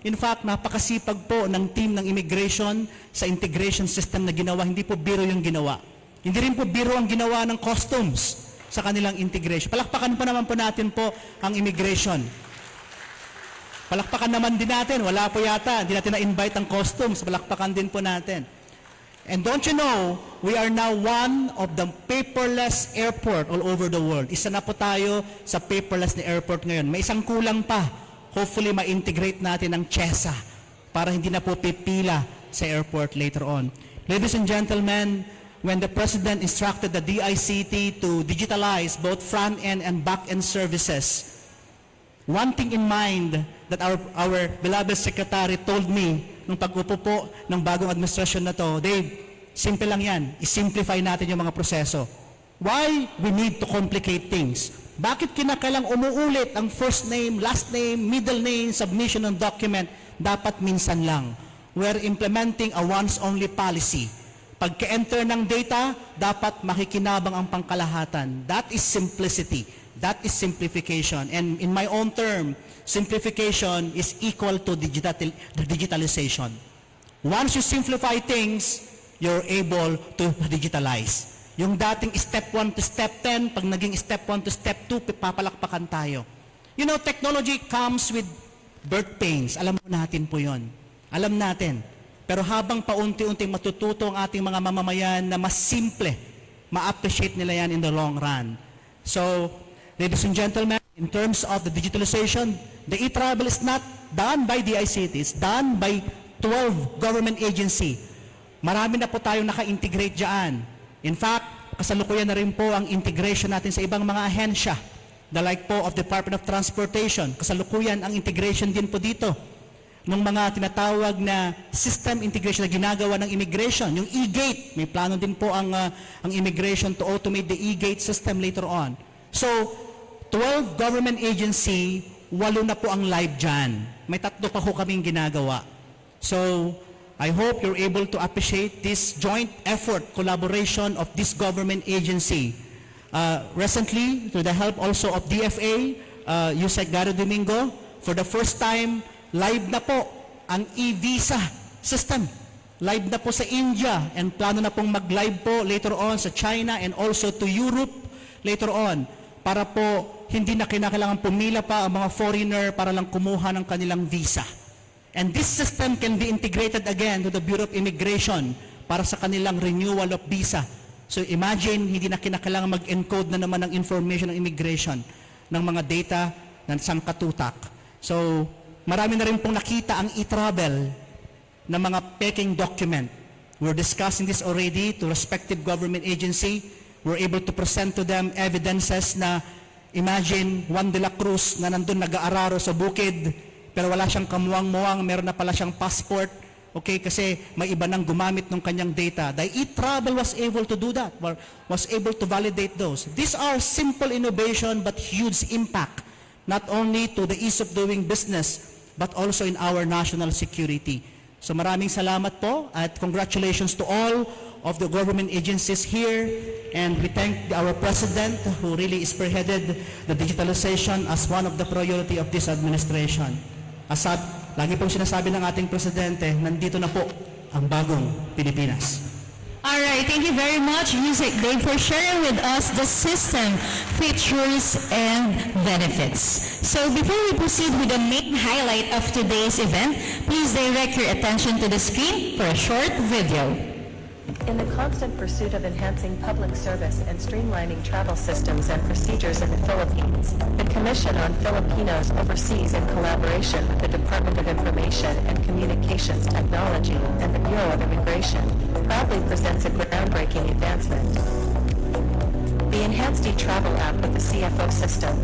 In fact, napakasipag po ng team ng immigration sa integration system na ginawa. Hindi po biro yung ginawa. Hindi rin po biro ang ginawa ng customs sa kanilang integration. Palakpakan po naman po natin po ang immigration. Palakpakan naman din natin. Wala po yata. Hindi natin na-invite ang customs. Palakpakan din po natin. And don't you know, we are now one of the paperless airport all over the world. Isa na po tayo sa paperless na airport ngayon. May isang kulang pa. Hopefully, ma-integrate natin ang CHESA para hindi na po pipila sa airport later on. Ladies and gentlemen, when the President instructed the DICT to digitalize both front-end and back-end services, one thing in mind that our beloved Secretary told me nung pag-upo po ng bagong administrasyon na to, Dave, simple lang yan. I-simplify natin yung mga proseso. Why we need to complicate things? Bakit kinakailang umuulit ang first name, last name, middle name, submission ng document? Dapat minsan lang. We're implementing a once-only policy. Pagka-enter ng data, dapat makikinabang ang pangkalahatan. That is simplicity. That is simplification. And in my own term, simplification is equal to digitalization. Once you simplify things, you're able to digitalize. Yung dating step 1 to step 10, pag naging step 1 to step 2, papalakpakan tayo. You know, technology comes with birth pains. Alam mo natin po yun. Alam natin. Pero habang paunti-unting matututo ang ating mga mamamayan na mas simple ma-appreciate nila yan in the long run. So, ladies and gentlemen, in terms of the digitalization, the eTravel is not done by DICT, it's done by 12 government agency. Marami na po tayong naka-integrate dyan. In fact, kasalukuyan na rin po ang integration natin sa ibang mga ahensya. The like po of Department of Transportation, kasalukuyan ang integration din po dito ng mga tinatawag na system integration na ginagawa ng immigration. Yung eGate, may plano din po ang immigration to automate the eGate system later on. So, 12 government agency, 8 na po ang live dyan. May 3 pa po kaming ginagawa. So, I hope you're able to appreciate this joint effort, collaboration of this government agency. Recently, through the help also of DFA, 𝐢𝐧𝐭𝐞𝐬, for the first time, live na po ang e-visa system. Live na po sa India, and plano na pong mag-live po later on sa China and also to Europe later on, para po hindi na kinakailangan pumila pa ang mga foreigner para lang kumuha ng kanilang visa. And this system can be integrated again to the Bureau of Immigration para sa kanilang renewal of visa. So imagine, hindi na kinakailangan mag-encode na naman ng information ng immigration, ng mga data ng sangkatutak. So marami na rin pong nakita ang eTravel na mga peking document. We're discussing this already to respective government agency. We're able to present to them evidences na imagine Juan de la Cruz na nandun nag-aararo sa bukid, pero wala siyang kamuwang-muwang, meron na pala siyang passport. Okay, kasi may iba nang gumamit ng kanyang data. The eTravel was able to do that, was able to validate those. These are simple innovation but huge impact, not only to the ease of doing business, but also in our national security. So maraming salamat po at congratulations to all of the government agencies here, and we thank our President who really spearheaded the digitalization as one of the priority of this administration. Lagi pong sinasabi ng ating Presidente, nandito na po ang bagong Pilipinas. Alright, thank you very much, 𝐢𝐧𝐭𝐞𝐬, for sharing with us the system features and benefits. So before we proceed with the main highlight of today's event, please direct your attention to the screen for a short video. In the constant pursuit of enhancing public service and streamlining travel systems and procedures in the Philippines, the Commission on Filipinos Overseas, in collaboration with the Department of Information and Communications Technology and the Bureau of Immigration, proudly presents a groundbreaking advancement: the enhanced eTravel app with the CFO system.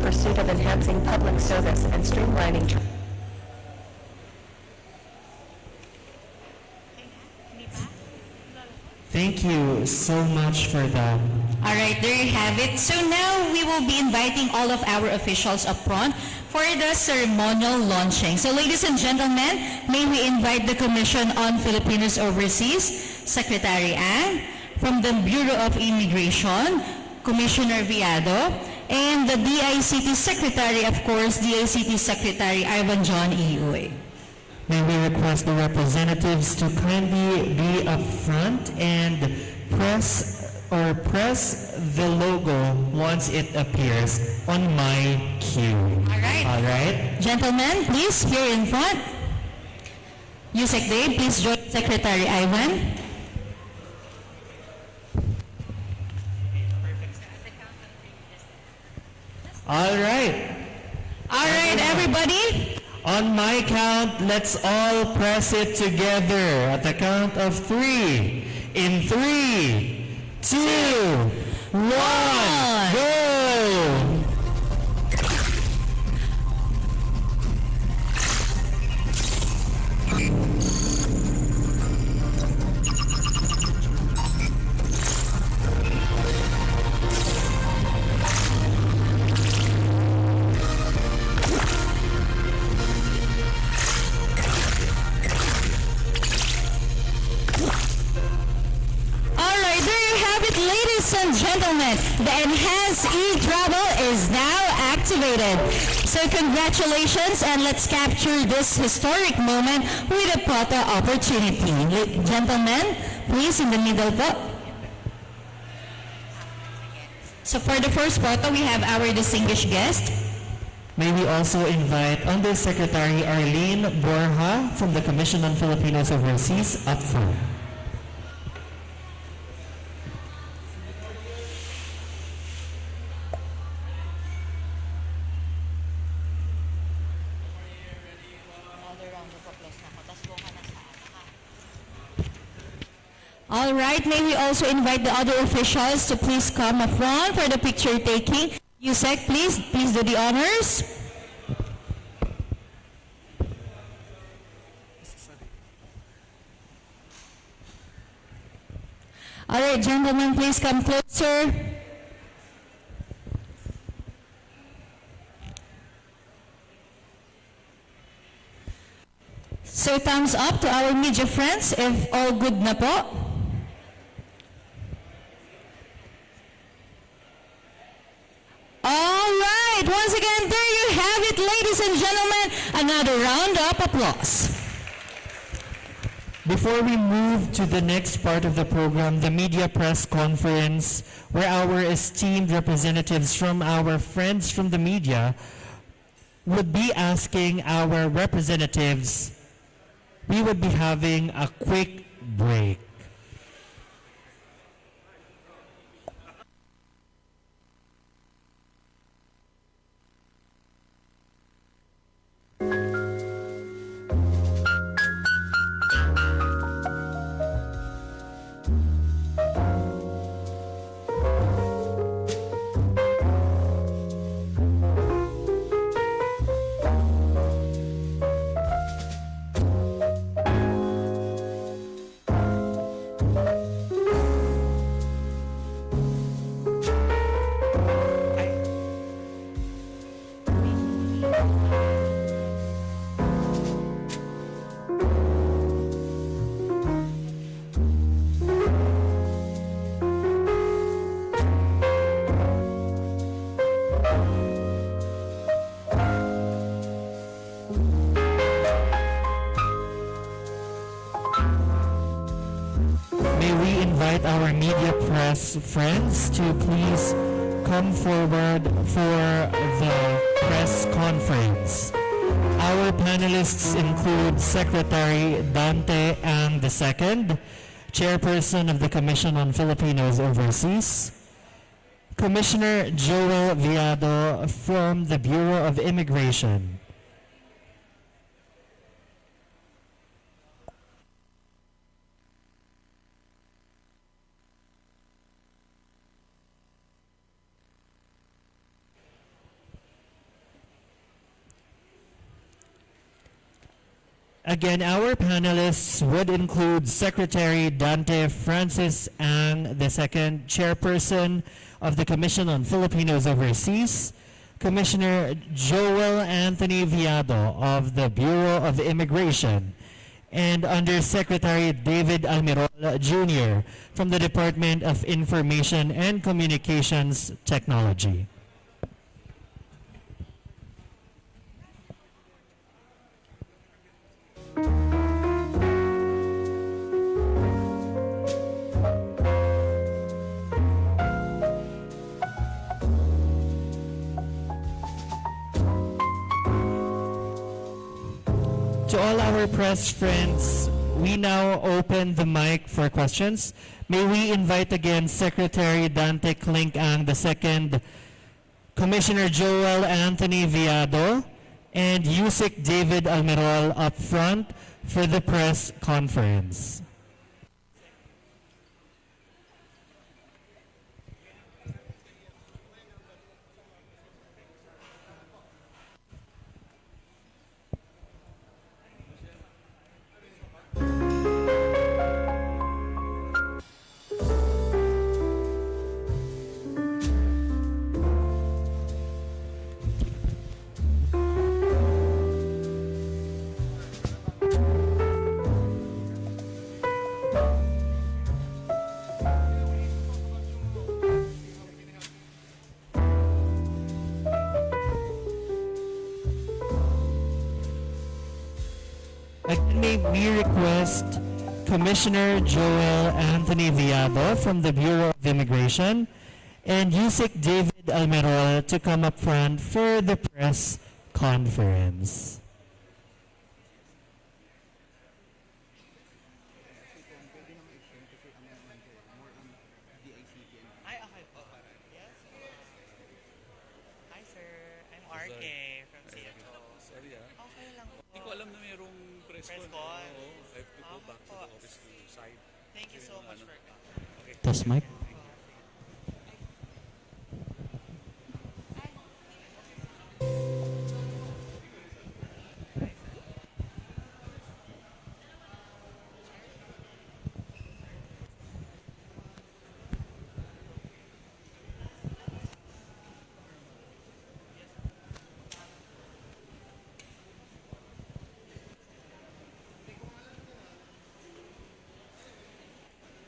Pursuit of enhancing public service and streamlining Thank you so much for that. Alright, there you have it. So now we will be inviting all of our officials up front for the ceremonial launching. So ladies and gentlemen, may we invite the Commission on Filipinos Overseas, Secretary Ang, from the Bureau of Immigration, Commissioner Viado, and the DICT Secretary, of course, DICT Secretary Ivan John Ninoy. May we request the representatives to kindly be up front and press the logo once it appears on my cue. Alright? Gentlemen, please, here in front. 𝐢𝐧𝐭𝐞𝐬, please join Secretary Ivan. Alright, everybody. On my count, let's all press it together at the count of 3. In 3, 2, 1, go! Ladies and gentlemen, the enhanced eTravel is now active. motivated. So congratulations, and let's capture this historic moment with a photo opportunity. Gentlemen, please in the middle po. So for the first photo, we have our distinguished guest. May we also invite Undersecretary Arlene Borja from the Commission on Filipinos Overseas up front. All right, may we also invite the other officials to please come up front for the picture taking. 𝐸𝐳𝐭, please do the honors. All right, gentlemen, please come closer. So thumbs up to our media friends if all good na po. All right, once again, there you have it, ladies and gentlemen, another round of applause. Before we move to the next part of the program, the media press conference, where our esteemed representatives from our friends from the media would be asking our representatives, we would be having a quick break. Our media press friends to please come forward for the press conference. Our panelists include Secretary Dante Ang II, Chairperson of the Commission on Filipinos Overseas, Commissioner Joel Viado from the Bureau of Immigration, Again, our panelists would include Secretary Dante Francis Ang II, Chairperson of the Commission on Filipinos Overseas, Commissioner Joel Anthony Viado of the Bureau of Immigration, and Undersecretary David Almirol Jr. from the Department of Information and Communications Technology. To all our press friends, we now open the mic for questions. May we invite again Secretary Dante Klink Ang II, Commissioner Joel Anthony Viado, and 𝐸𝐳𝐭 David Almirol up front for the press conference. may we request Commissioner Joel Anthony Viado from the Bureau of Immigration and 𝐸𝐧𝐭𝐞𝐬 David Almerol to come up front for the press conference. Hi sir, I'm RK from CFO. Sorry okay lang po. Hindi ko alam na mayroong press con. Oo, I have to go back to the office to sign. Thank you so much for coming. Test mic.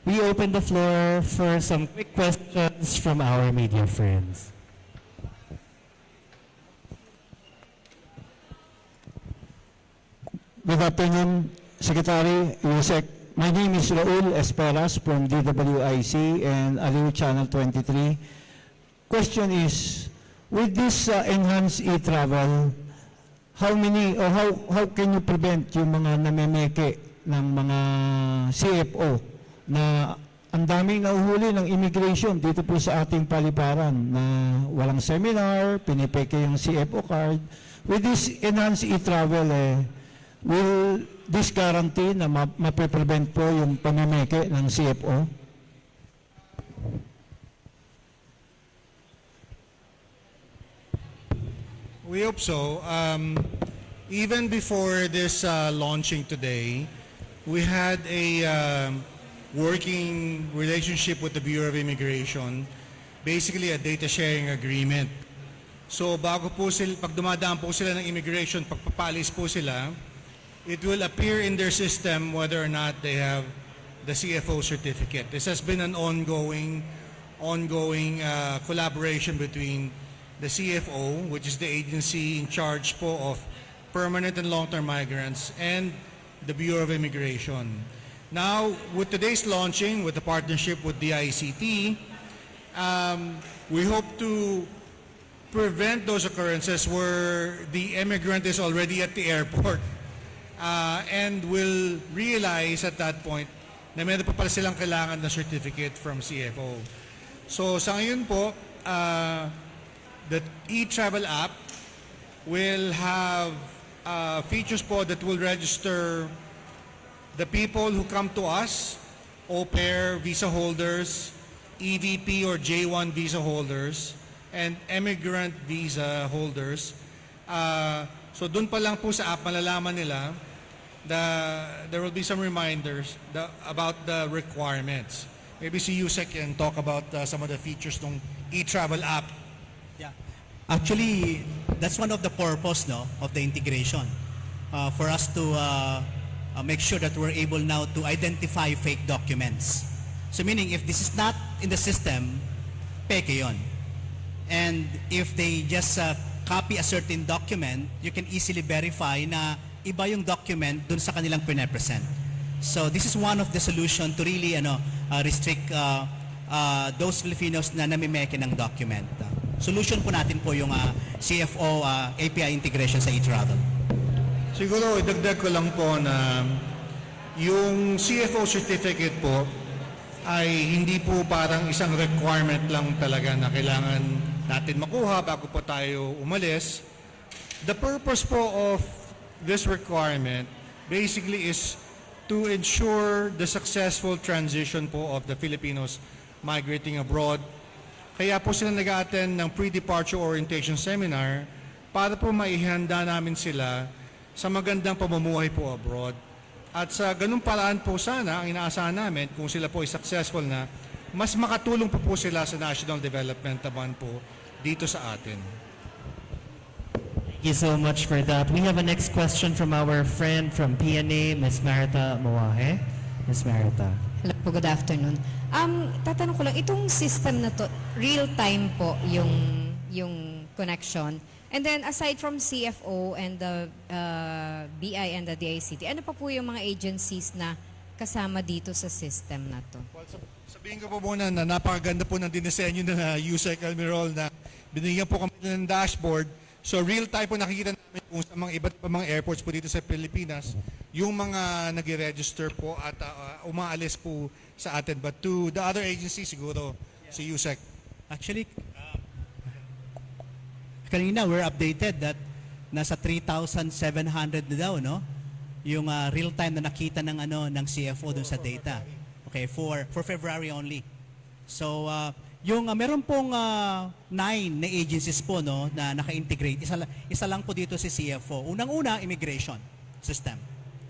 We open the floor for some quick questions from our media friends. Good afternoon, Secretary 𝐸𝐧𝐭𝐞𝐬. My name is Raul Esperas from DWIC and Aliw Channel 23. Question is, with this enhanced e-travel, how can you prevent yung mga namemeke ng mga CFO na ang daming nahuhuli ng immigration dito po sa ating paliparan na walang seminar, pinipeke yung CFO card. With this enhanced e-travel, will this guarantee na mape-prevent po yung pamimeke ng CFO? We hope so. Even before this launching today, we had a working relationship with the Bureau of Immigration, basically a data sharing agreement. So bago po sila, pag dumadaan po sila ng immigration, pagpapalis po sila, it will appear in their system whether or not they have the CFO certificate. This has been an ongoing collaboration between the CFO, which is the agency in charge po of permanent and long-term migrants, and the Bureau of Immigration. Now, with today's launching, with the partnership with DICT, we hope to prevent those occurrences where the immigrant is already at the airport and will realize at that point na meron pa pala silang kailangan na certificate from CFO. So, sa ngayon po, the eTravel app will have features po that will register the people who come to us, au pair visa holders, EVP or J1 visa holders, and immigrant visa holders. So dun pa lang po sa app malalaman nila there will be some reminders about the requirements. Maybe si 𝐸𝐧𝐭𝐞𝐬 can talk about some of the features ng eTravel app. Yeah. Actually, that's one of the purpose of the integration, for us to make sure that we're able now to identify fake documents. So meaning, if this is not in the system, peke yon. And if they just copy a certain document, you can easily verify na iba yung document dun sa kanilang pinapresent. So this is one of the solution to really restrict those Filipinos na namimeke ng document. Solution po natin po yung CFO API integration sa eTravel. Siguro, idagdag ko lang po na yung CFO certificate po ay hindi po parang isang requirement lang talaga na kailangan natin makuha bago po tayo umalis. The purpose po of this requirement basically is to ensure the successful transition po of the Filipinos migrating abroad. Kaya po sila nag-attend ng pre-departure orientation seminar para po maihanda namin sila sa magandang pamumuhay po abroad. At sa ganung paraan po sana, ang inaasahan namin, kung sila po ay successful na, mas makatulong po sila sa national development naman po dito sa atin. Thank you so much for that. We have a next question from our friend from PNA, Ms. Marita Moahe. Ms. Marita. Hello po, good afternoon. Tatanong ko lang, itong system na to, real time po yung connection. And then aside from CFO and the BI and the DICT, ano pa po yung mga agencies na kasama dito sa system na to? Well, sabihin ko po muna na napakaganda po ng dinisenyo na 𝐢𝐧𝐭𝐞𝐬 na binigyan po kami ng dashboard. So real time po nakikita namin kung sa mga iba't pa mga airports po dito sa Pilipinas, yung mga nag-register po at umaalis po sa atin. But to the other agencies siguro, si 𝐢𝐧. Actually, kanina we're updated that nasa 3,700 na daw, no? Yung real time na nakita ng CFO dun sa data. Okay, for February only. So yung meron pong 9 na agencies po, no, na naka-integrate. Isa lang po dito si CFO. Unang-una, immigration system.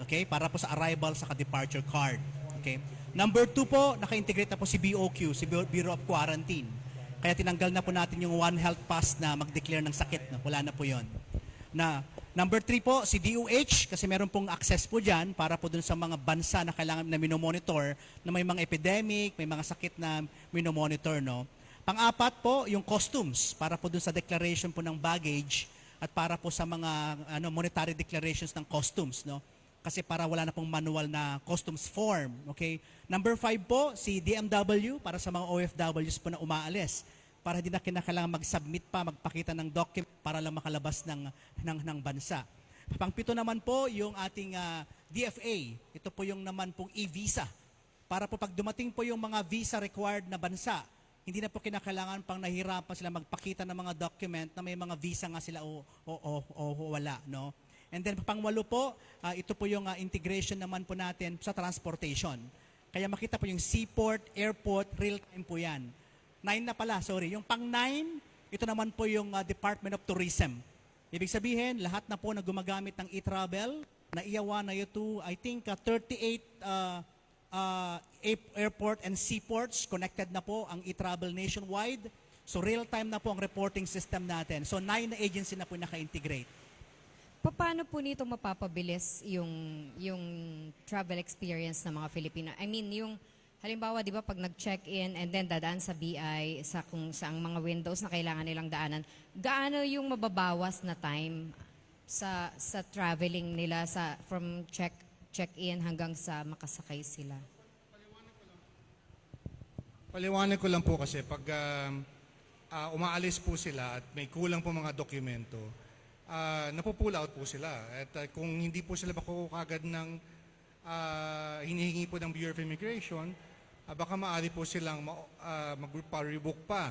Okay, para po sa arrival sa departure card. Okay. Number 2 po, naka-integrate na po si BOQ, si Bureau of Quarantine. Kaya tinanggal na po natin yung One Health Pass na mag-declare ng sakit. No? Wala na po yon. Number 3 po, si DOH, kasi meron pong access po dyan para po dun sa mga bansa na kailangan na minomonitor, na may mga epidemic, may mga sakit na minomonitor. No? Pang-apat po, yung customs, para po dun sa declaration po ng baggage at para po sa mga monetary declarations ng customs. No? Kasi para wala na pong manual na customs form. Okay? Number 5 po, si DMW, para sa mga OFWs po na umaalis. Para hindi na kinakailangan mag-submit pa, magpakita ng document para lang makalabas ng bansa. Pang-pito naman po yung ating DFA. Ito po yung naman pong e-visa. Para po pag dumating po yung mga visa required na bansa, hindi na po kinakailangan pang nahirapan sila magpakita ng mga document na may mga visa nga sila o wala. No? And then pang-walo po, ito po yung integration naman po natin sa transportation. Kaya makita po yung seaport, airport, real-time po yan. 9 na pala, sorry. Yung pang-9, ito naman po yung Department of Tourism. Ibig sabihin, lahat na po na gumagamit ng eTravel, na IAWA, na ito, I think 38 airport and seaports, connected na po ang eTravel nationwide. So real-time na po ang reporting system natin. So 9 na agency na po naka-integrate. Paano po nito mapapabilis yung travel experience ng mga Filipino? I mean, yung halimbawa, di ba, pag nag-check-in and then dadaan sa BI, sa kung saang mga windows na kailangan nilang daanan, gaano yung mababawas na time sa traveling nila from check-in hanggang sa makasakay sila? Paliwanag ko lang po kasi pag umaalis po sila at may kulang po mga dokumento, napupull out po sila. At kung hindi po sila makukuha kagad ng hinihingi po ng Bureau of Immigration, baka maaari po silang mag-rebook pa.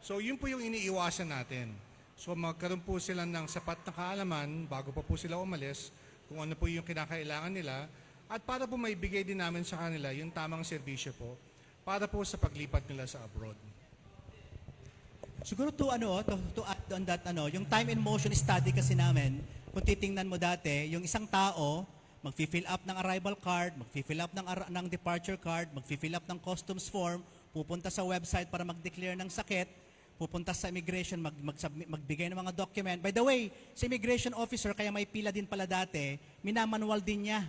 So yun po yung iniiwasan natin. So magkaroon po sila ng sapat na kaalaman bago pa po sila umalis kung ano po yung kinakailangan nila at para po maibigay din namin sa kanila yung tamang serbisyo po para po sa paglipat nila sa abroad. Siguro to add on that, yung time and motion study kasi namin, kung titingnan mo dati, yung isang tao, mag-fill up ng arrival card, mag-fill up ng departure card, mag-fill up ng customs form, pupunta sa website para mag-declare ng sakit, pupunta sa immigration, magbigay ng mga document. By the way, sa immigration officer, kaya may pila din pala dati, minamanual din niya.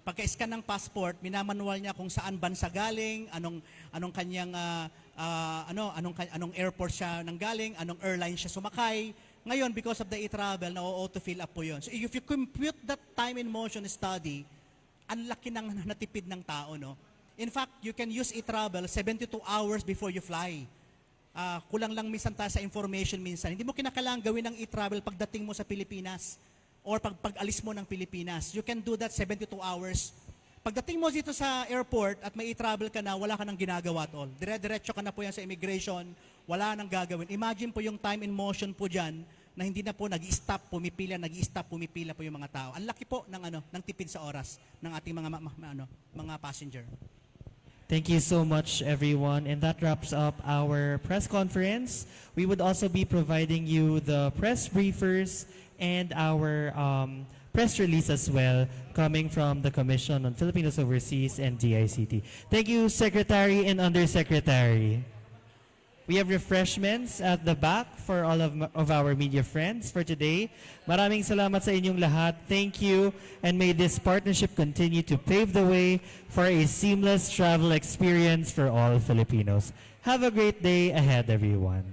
Pagka-scan ng passport, minamanual niya kung saan bansa galing, anong kanyang anong airport siya nanggaling, anong airline siya sumakay. Ngayon, because of the eTravel, na-auto-fill up po yun. So if you compute that time and motion study, ang laki ng natipid ng tao, no? In fact, you can use eTravel 72 hours before you fly. Kulang lang minsan tayo sa information minsan. Hindi mo kinakailangan gawin ng eTravel pagdating mo sa Pilipinas or pag-alis mo ng Pilipinas. You can do that 72 hours. Pagdating mo dito sa airport at may eTravel ka na, wala ka nang ginagawa at all. Dire-diretso ka na po yan sa immigration, wala nang gagawin. Imagine po yung time and motion po dyan na hindi na po nag-i-stop, pumipila po yung mga tao. Ang laki po ng tipid sa oras ng ating mga passenger. Thank you so much, everyone. And that wraps up our press conference. We would also be providing you the press briefers and our press release as well, coming from the Commission on Filipinos Overseas and DICT. Thank you, Secretary and Undersecretary. We have refreshments at the back for all of our media friends for today. Maraming salamat sa inyong lahat. Thank you, and may this partnership continue to pave the way for a seamless travel experience for all Filipinos. Have a great day ahead, everyone.